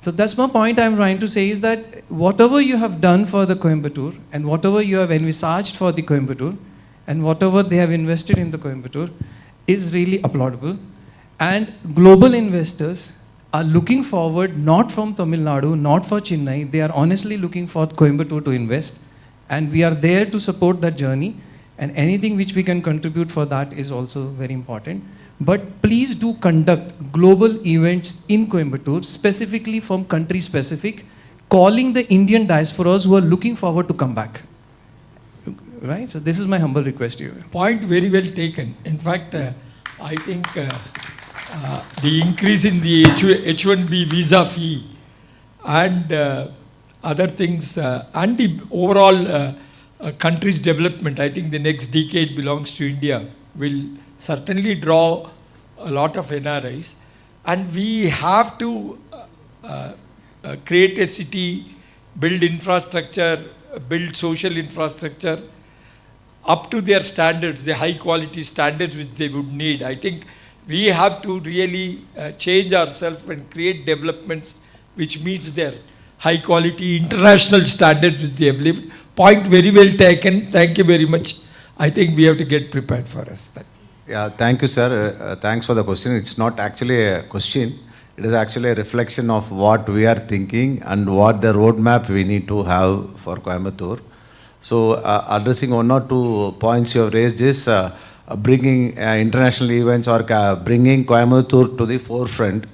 Speaker 6: So that's my point I'm trying to say is that whatever you have done for the Coimbatore and whatever you have envisaged for the Coimbatore and whatever they have invested in the Coimbatore is really applaudable. And global investors are looking forward not from Tamil Nadu, not for Chennai. They are honestly looking for Coimbatore to invest. And we are there to support that journey. And anything which we can contribute for that is also very important. But please do conduct global events in Coimbatore, specifically from country specific, calling the Indian diasporas who are looking forward to come back. Right? So this is my humble request to you.
Speaker 4: Point very well taken. In fact, I think the increase in the H1B visa fee and other things and the overall country's development, I think the next decade belongs to India, will certainly draw a lot of NRIs. And we have to create a city, build infrastructure, build social infrastructure up to their standards, the high quality standards which they would need. I think we have to really change ourselves and create developments which meets their high quality international standards which they have lived. Point very well taken. Thank you very much. I think we have to get prepared for us.
Speaker 5: Yeah, thank you, sir. Thanks for the question. It's not actually a question. It is actually a reflection of what we are thinking and what the roadmap we need to have for Coimbatore. So, addressing one or two points you have raised is bringing international events or bringing Coimbatore to the forefront.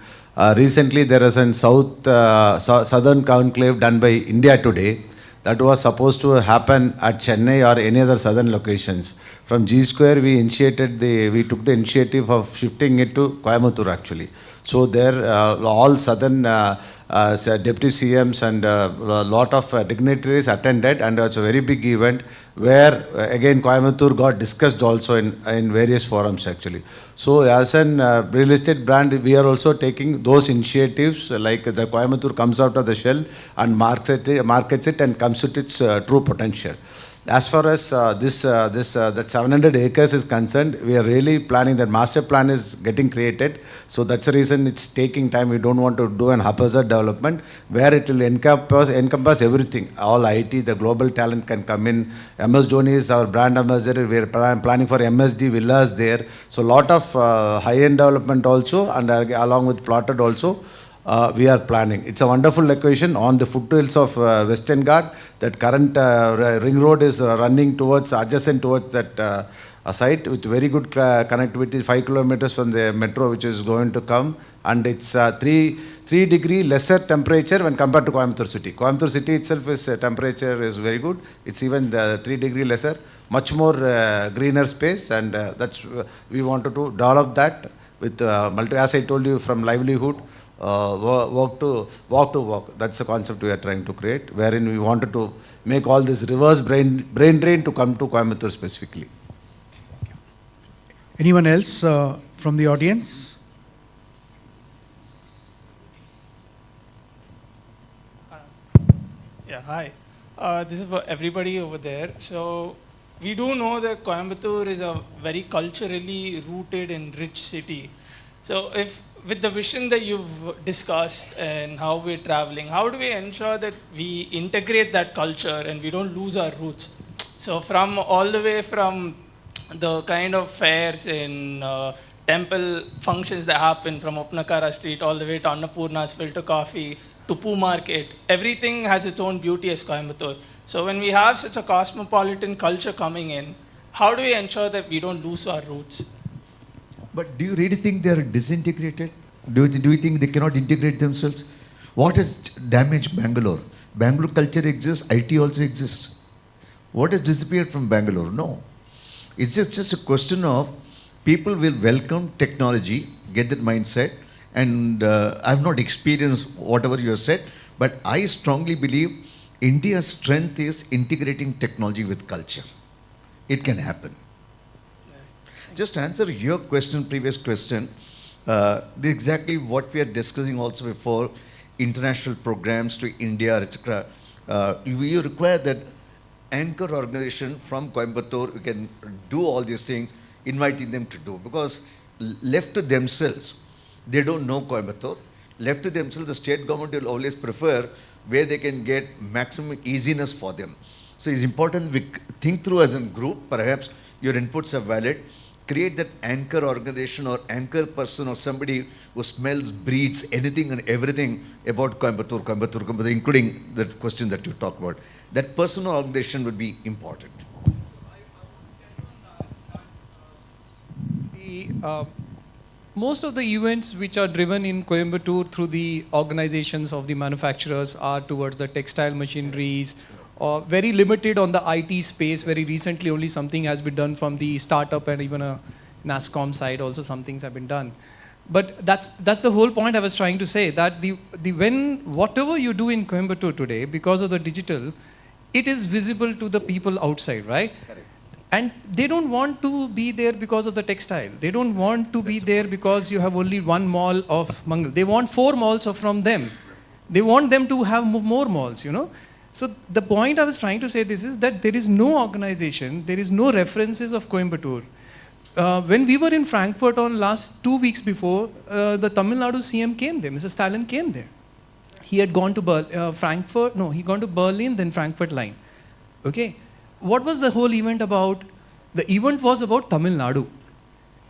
Speaker 5: Recently, there is a southern conclave done by India Today. that was supposed to happen at Chennai or any other southern locations. From G Square, we took the initiative of shifting it to Coimbatore actually. So there, all southern deputy CMs and a lot of dignitaries attended, and it's a very big event where again Coimbatore got discussed also in various forums actually. So as an real estate brand, we are also taking those initiatives, like the Coimbatore comes out of the shell and markets it and comes to its true potential. As far as that 700 acres is concerned, we are really planning. That master plan is getting created. So that's the reason it's taking time. We don't want to do an haphazard development where it will encompass everything. All IT, the global talent can come in. MS Dhoni is our brand ambassador. We are planning for MSD villas there. So a lot of high-end development also, and along with plotted also. We are planning. It's a wonderful location on the foothills of Western Ghat. That current ring road is running adjacent towards that site with very good connectivity, 5 kilometers from the metro which is going to come, and it's 3 degree lesser temperature when compared to Coimbatore city. Coimbatore city itself is temperature is very good. It's even 3 degree lesser, much more greener space, and that's we wanted to develop that with as I told you, from livelihood. Walk to walk. That's the concept we are trying to create, wherein we wanted to make all this reverse brain drain to come to Coimbatore specifically.
Speaker 2: Anyone else from the audience?
Speaker 7: Yeah, hi. This is for everybody over there. So we do know that Coimbatore is a very culturally rooted and rich city. So if with the vision that you've discussed and how we're traveling, how do we ensure that we integrate that culture and we don't lose our roots? So from all the way from the kind of fairs and temple functions that happen from Upnakara Street all the way to Annapurna's Filter Coffee to Poo Market, everything has its own beauty as Coimbatore. So when we have such a cosmopolitan culture coming in, how do we ensure that we don't lose our roots?
Speaker 3: But do you really think they are disintegrated? Do you think they cannot integrate themselves? What has damaged Bangalore? Bangalore culture exists, IT also exists. What has disappeared from Bangalore? No. It's just a question of people will welcome technology, get that mindset, and I've not experienced whatever you have said, but I strongly believe India's strength is integrating technology with culture. It can happen. Just to answer your question, previous question, exactly what we are discussing also before, international programs to India, etc. You require that anchor organization from Coimbatore, we can do all these things, inviting them to do. Because left to themselves, they don't know Coimbatore. Left to themselves, the state government will always prefer where they can get maximum easiness for them. So it's important we think through as a group, perhaps your inputs are valid, create that anchor organization or anchor person or somebody who smells, breathes anything and everything about Coimbatore, including the question that you talked about. That person or organization would be important.
Speaker 6: Most of the events which are driven in Coimbatore through the organizations of the manufacturers are towards the textile machineries, or very limited on the IT space. Very recently only something has been done from the startup and even a NASSCOM side also some things have been done. But that's the whole point I was trying to say, that whatever you do in Coimbatore today, because of the digital, it is visible to the people outside, right? Correct. And they don't want to be there because of the textile. They don't want to be there because you have only one mall of Mangal. They want 4 malls from them. They want them to have more malls, you know. So the point I was trying to say this is that there is no organization, there is no references of Coimbatore. When we were in Frankfurt on last 2 weeks before, the Tamil Nadu CM came there, Mr. Stalin came there. He had gone to Frankfurt, no, he gone to Berlin, then Frankfurt line. Okay. What was the whole event about? The event was about Tamil Nadu,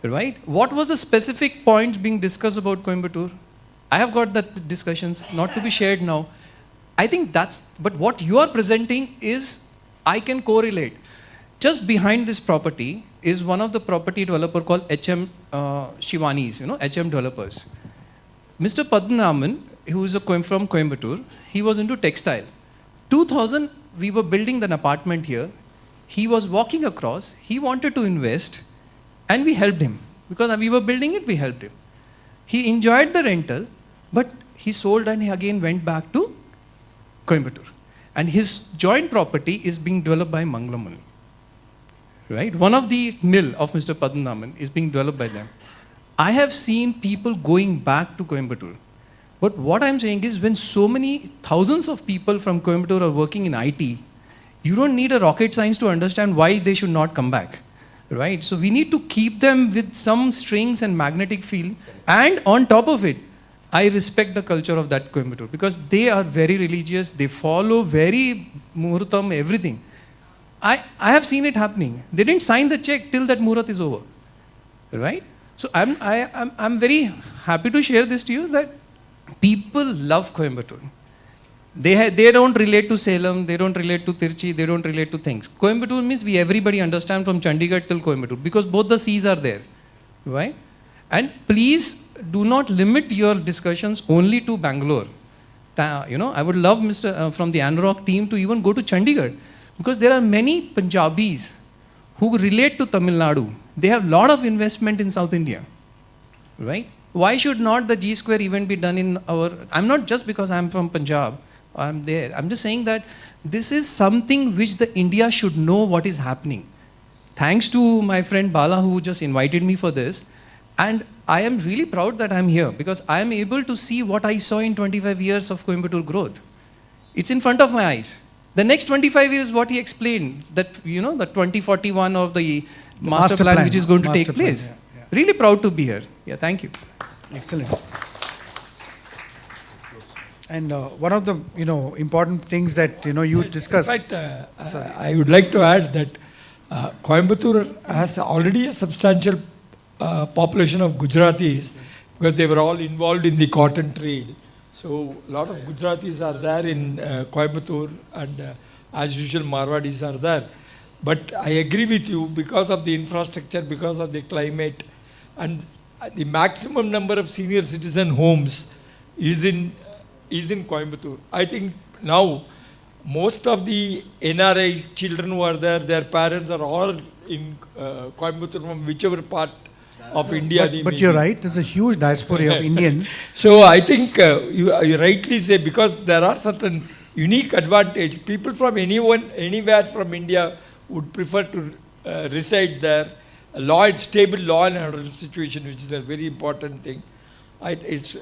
Speaker 6: right? What was the specific points being discussed about Coimbatore? I have got that discussions, not to be shared now. I think but what you are presenting is, I can correlate. Just behind this property is one of the property developer called HM Shivani's, you know, HM developers. Mr. Padmanabhan, who is from Coimbatore, he was into textile. we were building an apartment here. He was walking across, he wanted to invest, and we helped him. Because we were building it, we helped him. He enjoyed the rental, but he sold and he again went back to Coimbatore. And his joint property is being developed by Mangalam only. Right? One of the mill of Mr. Padmanabhan is being developed by them. I have seen people going back to Coimbatore. But what I'm saying is when so many thousands of people from Coimbatore are working in IT, you don't need a rocket science to understand why they should not come back. Right? So we need to keep them with some strings and magnetic field. And on top of it, I respect the culture of that Coimbatore because they are very religious. They follow very muhurtam, everything. I have seen it happening. They didn't sign the check till that muhurat is over. Right? So I'm very happy to share this to you that people love Coimbatore. They don't relate to Salem, they don't relate to Tirchi, they don't relate to things. Coimbatore means everybody understand from Chandigarh till Coimbatore because both the seas are there. Right? And please do not limit your discussions only to Bangalore. I would love from the Anarock team to even go to Chandigarh because there are many Punjabis who relate to Tamil Nadu. They have a lot of investment in South India. Right? Why should not the G Square event be done in I'm not just because I'm from Punjab, I'm there. I'm just saying that this is something which the India should know what is happening. Thanks to my friend Bala who just invited me for this. And I am really proud that I'm here because I am able to see what I saw in 25 years of Coimbatore growth. It's in front of my eyes. The next 25 years, what he explained, that, the 2041 of the master plan which is going to take place.
Speaker 2: Yeah.
Speaker 6: Really proud to be here. Yeah, thank you.
Speaker 2: Excellent. And one of the, important things that, you discussed.
Speaker 4: In fact, I would like to add that Coimbatore has already a substantial population of Gujaratis because they were all involved in the cotton trade. So a lot of Gujaratis are there in Coimbatore and as usual Marwadis are there. But I agree with you because of the infrastructure, because of the climate and the maximum number of senior citizen homes is in Coimbatore. I think now most of the NRI children who are there, their parents are all in Coimbatore from whichever part of India.
Speaker 2: But you're right, there's a huge diaspora of Indians.
Speaker 4: So I think you rightly say because there are certain unique advantage. People from anywhere from India would prefer to reside there. Stable law and order situation, which is a very important thing. It's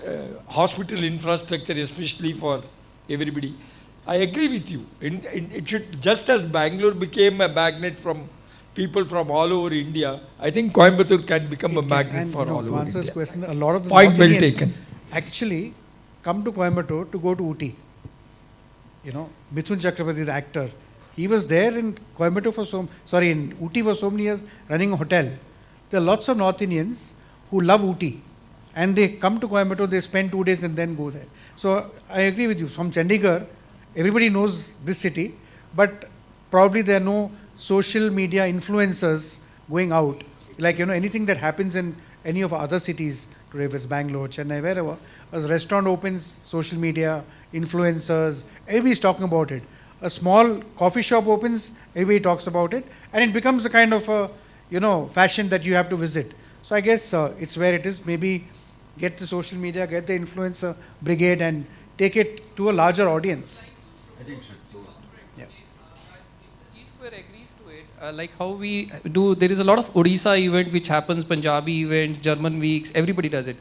Speaker 4: hospital infrastructure, especially for everybody. I agree with you. It should, just as Bangalore became a magnet from people from all over India, I think Coimbatore can become a magnet for all over
Speaker 2: answers
Speaker 4: India.
Speaker 2: Question, a lot of the
Speaker 4: Point well
Speaker 2: North Indians
Speaker 4: taken.
Speaker 2: actually come to Coimbatore to go to Ooty. Mithun Chakrabarti, the actor, he was there in Coimbatore in Ooty for so many years running a hotel. There are lots of North Indians who love Ooty and they come to Coimbatore, they spend 2 days and then go there. So I agree with you. From Chandigarh, everybody knows this city, but probably there are no social media influencers going out. Like, anything that happens in any of our other cities, today if it's Bangalore, Chennai, wherever, a restaurant opens, social media, influencers, everybody's talking about it. A small coffee shop opens, everybody talks about it, and it becomes a kind of a, fashion that you have to visit. So I guess it's where it is. Maybe get the social media, get the influencer brigade and take it to a larger audience.
Speaker 3: I think should close.
Speaker 2: Yeah.
Speaker 6: G Square agrees to it. Like how we do, there is a lot of Odisha event which happens, Punjabi events, German weeks, everybody does it.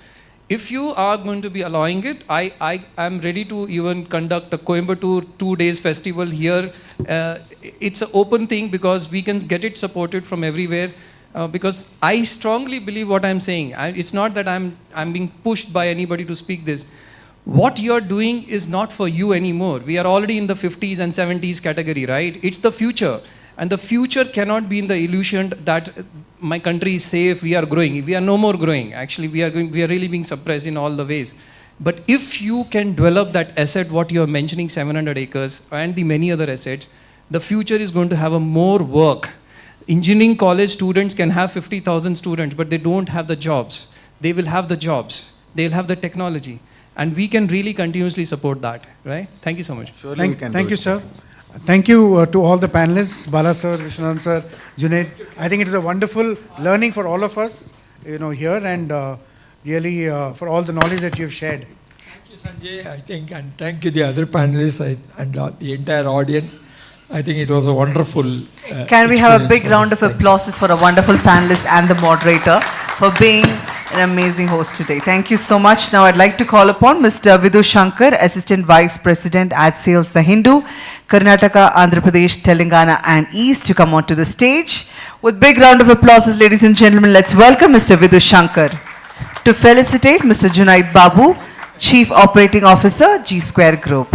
Speaker 6: If you are going to be allowing it, I am ready to even conduct a Coimbatore 2 days festival here. It's an open thing because we can get it supported from everywhere. Because I strongly believe what I'm saying. It's not that I'm being pushed by anybody to speak this. What you're doing is not for you anymore. We are already in the 50s and 70s category, right? It's the future. And the future cannot be in the illusion that my country is safe, we are growing. We are no more growing. Actually, we are really being suppressed in all the ways. But if you can develop that asset, what you're mentioning, 700 acres, and the many other assets, the future is going to have a more work. Engineering college students can have 50,000 students, but they don't have the jobs. They will have the jobs. They'll have the technology. And we can really continuously support that, right? Thank you so much.
Speaker 5: Surely we can
Speaker 2: Thank
Speaker 5: do
Speaker 2: you,
Speaker 5: it.
Speaker 2: sir. Thank you to all the panelists, Bala sir, Viswanathan sir, Junaith. I think it is a wonderful learning for all of us, here, and really for all the knowledge that you've shared.
Speaker 4: Thank you, Sanjay, I think, and thank you the other panelists and the entire audience. I think it was a wonderful
Speaker 1: Can we have a big
Speaker 4: experience
Speaker 1: round of
Speaker 4: for us. Thank you.
Speaker 1: applause for a wonderful panelist and the moderator for being an amazing host today. Thank you so much. Now I'd like to call upon Mr. Vidhu Shankar, Assistant Vice President at Sales The Hindu, Karnataka, Andhra Pradesh, Telangana and East to come onto the stage. With big round of applause, ladies and gentlemen, let's welcome Mr. Vidhu Shankar. To felicitate Mr. Junaith Babu, Chief Operating Officer, G Square Group.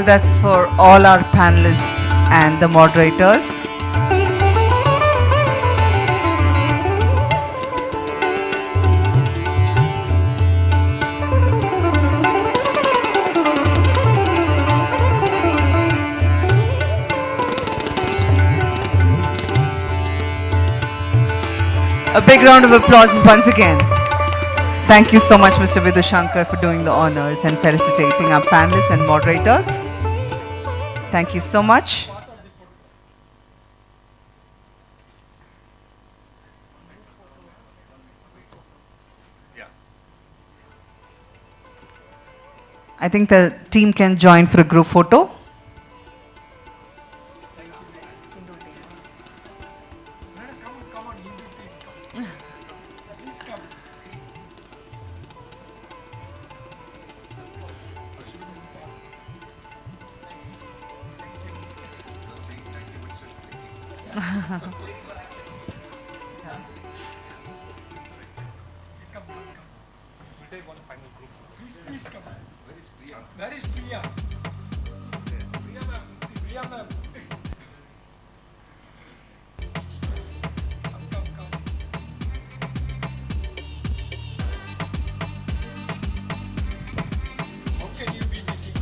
Speaker 1: So that's for all our panelists and the moderators. A big round of applause once again. Thank you so much, Mr. Vidhu Shankar, for doing the honors and felicitating our panelists and moderators. Thank you so much. I think the team can join for a group photo.
Speaker 4: Where is Priya? Priya ma'am. Priya ma'am. Come. How can you be missing?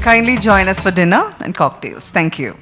Speaker 1: Kindly join us for dinner and cocktails. Thank you.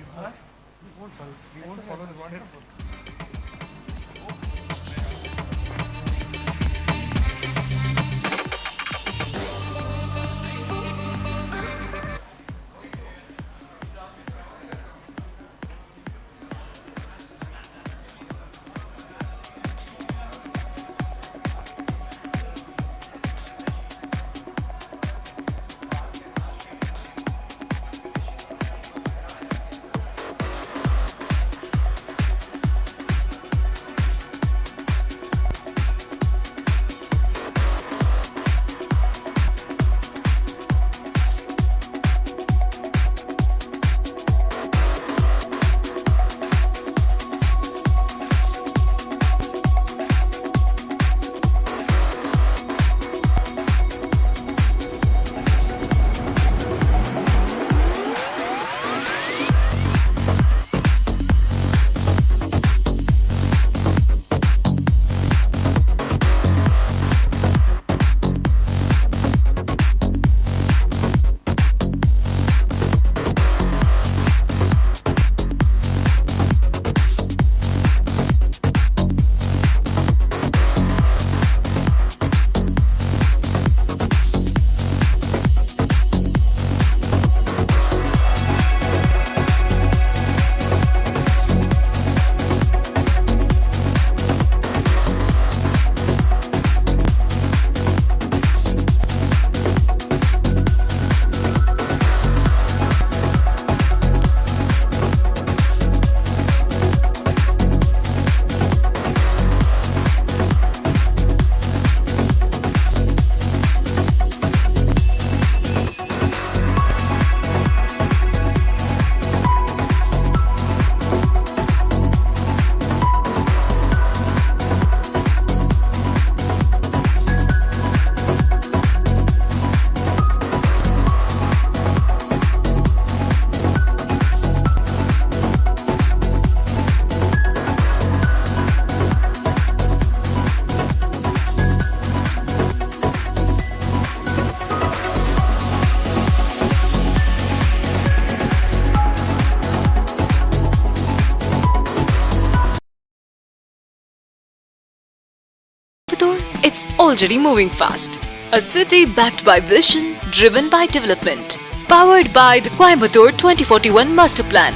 Speaker 8: it's already moving fast. A city backed by vision, driven by development. Powered by the Coimbatore 2041 Master Plan.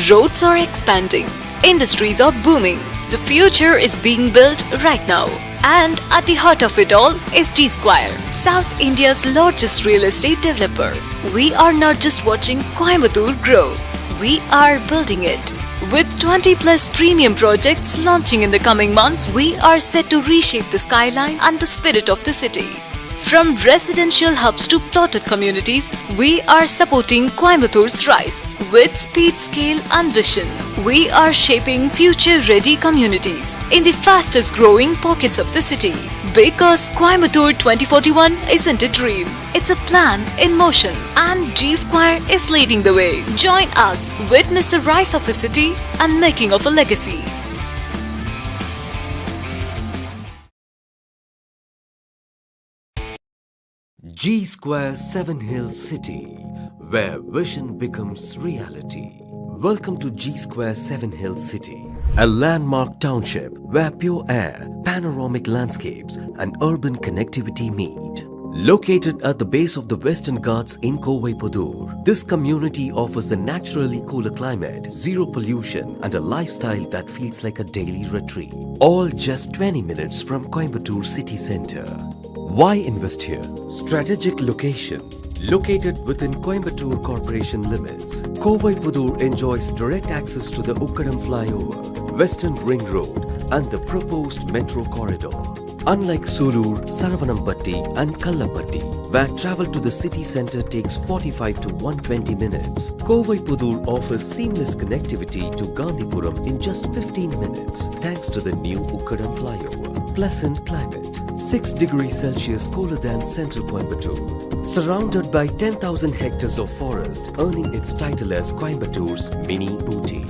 Speaker 8: Roads are expanding. Industries are booming. The future is being built right now. And at the heart of it all is G Square, South India's largest real estate developer. We are not just watching Coimbatore grow, we are building it. With 20 plus premium projects launching in the coming months, we are set to reshape the skyline and the spirit of the city. From residential hubs to plotted communities, we are supporting Coimbatore's rise. With speed, scale and vision, we are shaping future-ready communities in the fastest-growing pockets of the city. Because Coimbatore 2041 isn't a dream, it's a plan in motion, and G Square is leading the way. Join us, witness the rise of a city and making of a legacy.
Speaker 9: G Square 7 Hills City, where vision becomes reality. Welcome to G Square 7 Hills City, a landmark township where pure air, panoramic landscapes and urban connectivity meet. Located at the base of the Western Ghats in Coimbatore, this community offers a naturally cooler climate, zero pollution and a lifestyle that feels like a daily retreat. All just 20 minutes from Coimbatore city centre. Why invest here? Strategic location. Located within Coimbatore Corporation limits, Coimbatore enjoys direct access to the Ukkadam flyover, Western Ring Road and the proposed metro corridor. Unlike Sulur, Saravanambatti and Kallapatti, where travel to the city centre takes 45 to 120 minutes, Coimbatore offers seamless connectivity to Gandhipuram in just 15 minutes thanks to the new Ukkadam flyover. Pleasant climate. 6 degrees Celsius cooler than central Coimbatore. Surrounded by 10,000 hectares of forest, earning its title as Coimbatore's mini Ooty.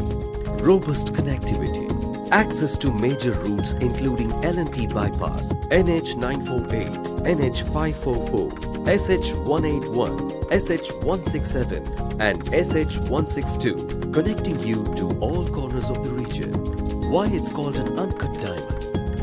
Speaker 9: Robust connectivity. Access to major routes including L&T bypass, NH 948, NH 544, SH 181, SH 167 and SH 162, connecting you to all corners of the region. Why it's called an uncut diamond?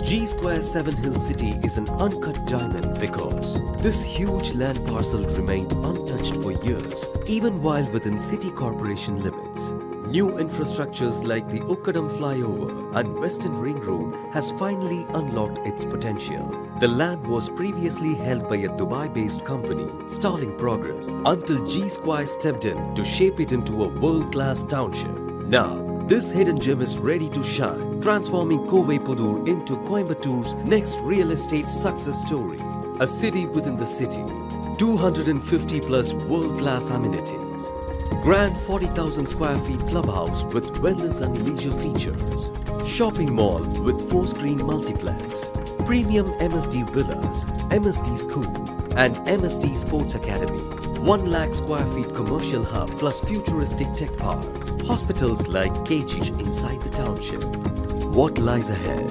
Speaker 9: G Square 7 Hills City is an uncut diamond because this huge land parcel remained untouched for years, even while within city corporation limits. New infrastructures like the Ukkadam flyover and Western Ring Road has finally unlocked its potential. The land was previously held by a Dubai-based company, stalling progress until G Square stepped in to shape it into a world-class township. Now, this hidden gem is ready to shine, transforming Coimbatore into Coimbatore's next real estate success story. A city within the city, 250 plus world-class amenities, grand 40,000 square feet clubhouse with wellness and leisure features, shopping mall with 4-screen multiplex, premium MSD villas, MSD school and MSD Sports Academy, 1 lakh square feet commercial hub plus futuristic tech park, hospitals like KG inside the township. What lies ahead?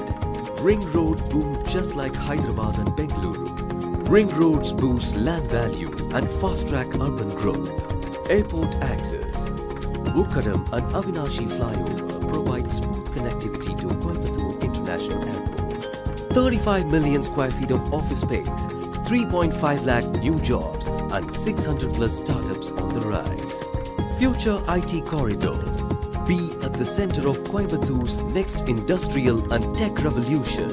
Speaker 9: Ring Road boomed just like Hyderabad and Bengaluru. Ring Roads boost land value and fast-track urban growth. Airport access. Ukkadam and Avinashi flyover provide smooth connectivity to Coimbatore International Airport. 35 million square feet of office space, 3.5 lakh new jobs and 600 plus startups on the rise. Future IT corridor. Be at the center of Coimbatore's next industrial and tech revolution.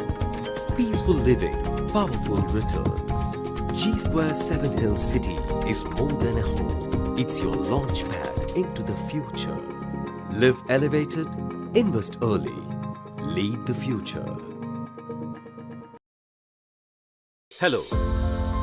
Speaker 9: Peaceful living, powerful returns. G Square 7 Hills City is more than a home. It's your launch pad into the future. Live elevated, invest early, lead the future.
Speaker 10: Hello.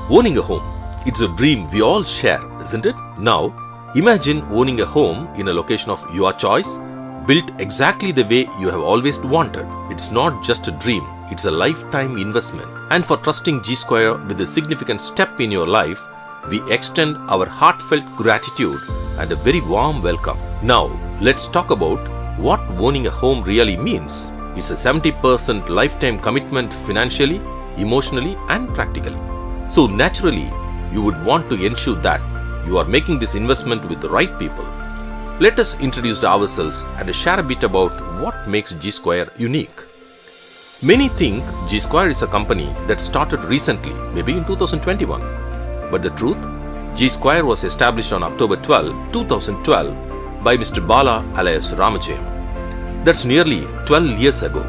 Speaker 10: Owning a home, it's a dream we all share, isn't it? Now, imagine owning a home in a location of your choice, built exactly the way you have always wanted. It's not just a dream, it's a lifetime investment. And for trusting G Square with a significant step in your life, we extend our heartfelt gratitude and a very warm welcome. Now, let's talk about what owning a home really means. It's a 70% lifetime commitment financially, emotionally and practically. So naturally, you would want to ensure that you are making this investment with the right people. Let us introduce ourselves and share a bit about what makes G Square unique. Many think G Square is a company that started recently, maybe in 2021. But the truth, G Square was established on October 12, 2012 by Mr. Bala alias Ramajayam. That's nearly 12 years ago.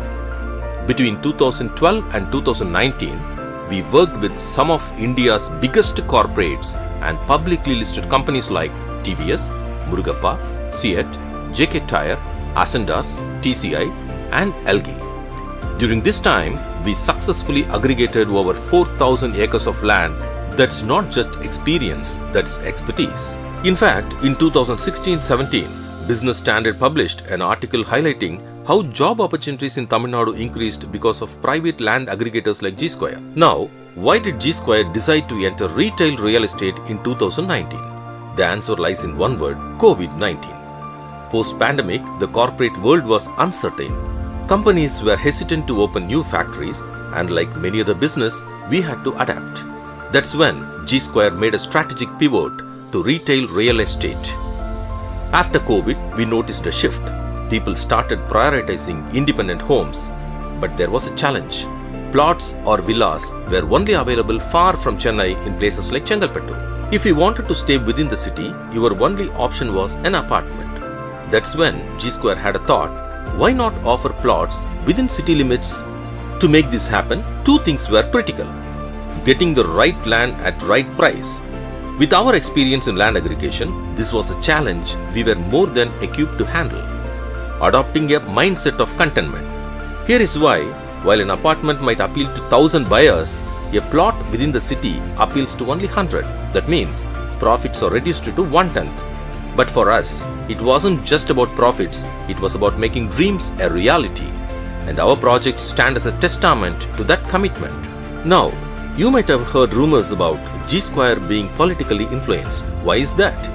Speaker 10: Between 2012 and 2019, we worked with some of India's biggest corporates and publicly listed companies like TVS, Murugappa, Seat, JK Tyre, Ascendas, TCI and LG. During this time, we successfully aggregated over 4,000 acres of land. That's not just experience, that's expertise. In fact, in 2016-17, Business Standard published an article highlighting how job opportunities in Tamil Nadu increased because of private land aggregators like G Square. Now, why did G Square decide to enter retail real estate in 2019? The answer lies in one word: COVID-19. Post-pandemic, the corporate world was uncertain. Companies were hesitant to open new factories, and like many other business, we had to adapt. That's when G Square made a strategic pivot to retail real estate. After COVID, we noticed a shift. People started prioritizing independent homes, but there was a challenge. Plots or villas were only available far from Chennai in places like Chengalpattu. If you wanted to stay within the city, your only option was an apartment. That's when G Square had a thought: why not offer plots within city limits? To make this happen, two things were critical: getting the right land at right price. With our experience in land aggregation, this was a challenge we were more than equipped to handle. Adopting a mindset of contentment. Here is why, while an apartment might appeal to 1,000 buyers, a plot within the city appeals to only 100. That means profits are reduced to 1/10. But for us, it wasn't just about profits, it was about making dreams a reality. And our projects stand as a testament to that commitment. Now, you might have heard rumors about G Square being politically influenced. Why is that?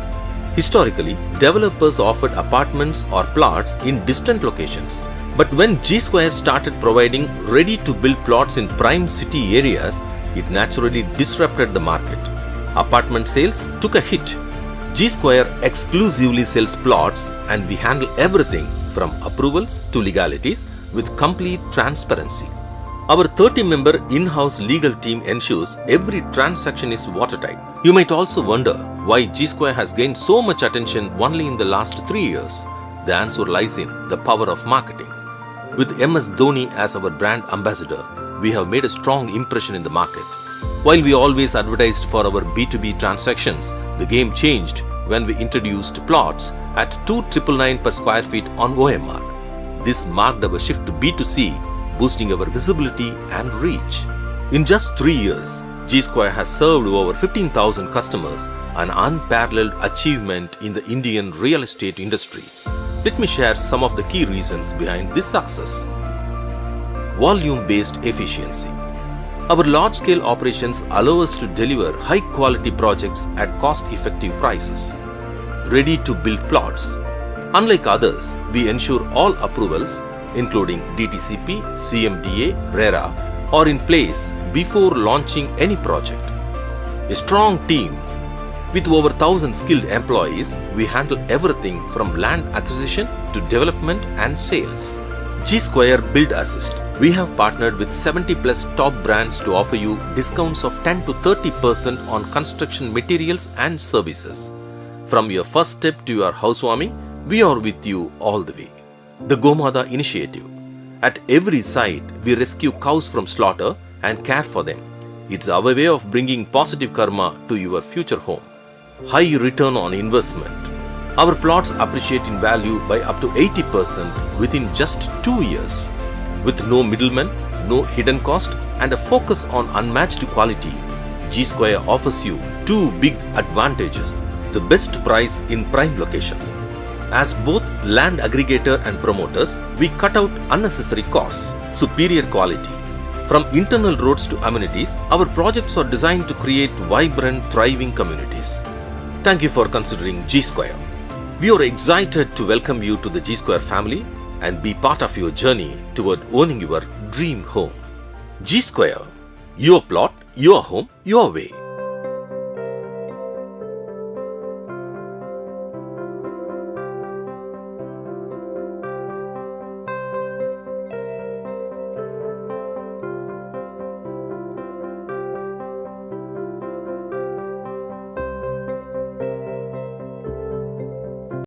Speaker 10: Historically, developers offered apartments or plots in distant locations. But when G Square started providing ready-to-build plots in prime city areas, it naturally disrupted the market. Apartment sales took a hit. G Square exclusively sells plots, and we handle everything from approvals to legalities with complete transparency. Our 30-member in-house legal team ensures every transaction is watertight. You might also wonder why G Square has gained so much attention only in the last 3 years. The answer lies in the power of marketing. With MS Dhoni as our brand ambassador, we have made a strong impression in the market. While we always advertised for our B2B transactions, the game changed when we introduced plots at 2,999 per square feet on OMR. This marked our shift to B2C, boosting our visibility and reach. In just 3 years, G Square has served over 15,000 customers, an unparalleled achievement in the Indian real estate industry. Let me share some of the key reasons behind this success. Volume-based efficiency. Our large-scale operations allow us to deliver high-quality projects at cost-effective prices. Ready-to-build plots. Unlike others, we ensure all approvals, including DTCP, CMDA, RERA, are in place before launching any project. A strong team. With over 1,000 skilled employees, we handle everything from land acquisition to development and sales. G Square Build Assist. We have partnered with 70+ top brands to offer you discounts of 10 to 30% on construction materials and services. From your first step to your housewarming, we are with you all the way. The Gomada Initiative. At every site, we rescue cows from slaughter and care for them. It's our way of bringing positive karma to your future home. High return on investment. Our plots appreciate in value by up to 80% within just 2 years. With no middlemen, no hidden cost, and a focus on unmatched quality, G Square offers you two big advantages. The best price in prime location. As both land aggregator and promoters, we cut out unnecessary costs, superior quality. From internal roads to amenities, our projects are designed to create vibrant, thriving communities. Thank you for considering G Square. We are excited to welcome you to the G Square family and be part of your journey toward owning your dream home. G Square, your plot, your home, your way.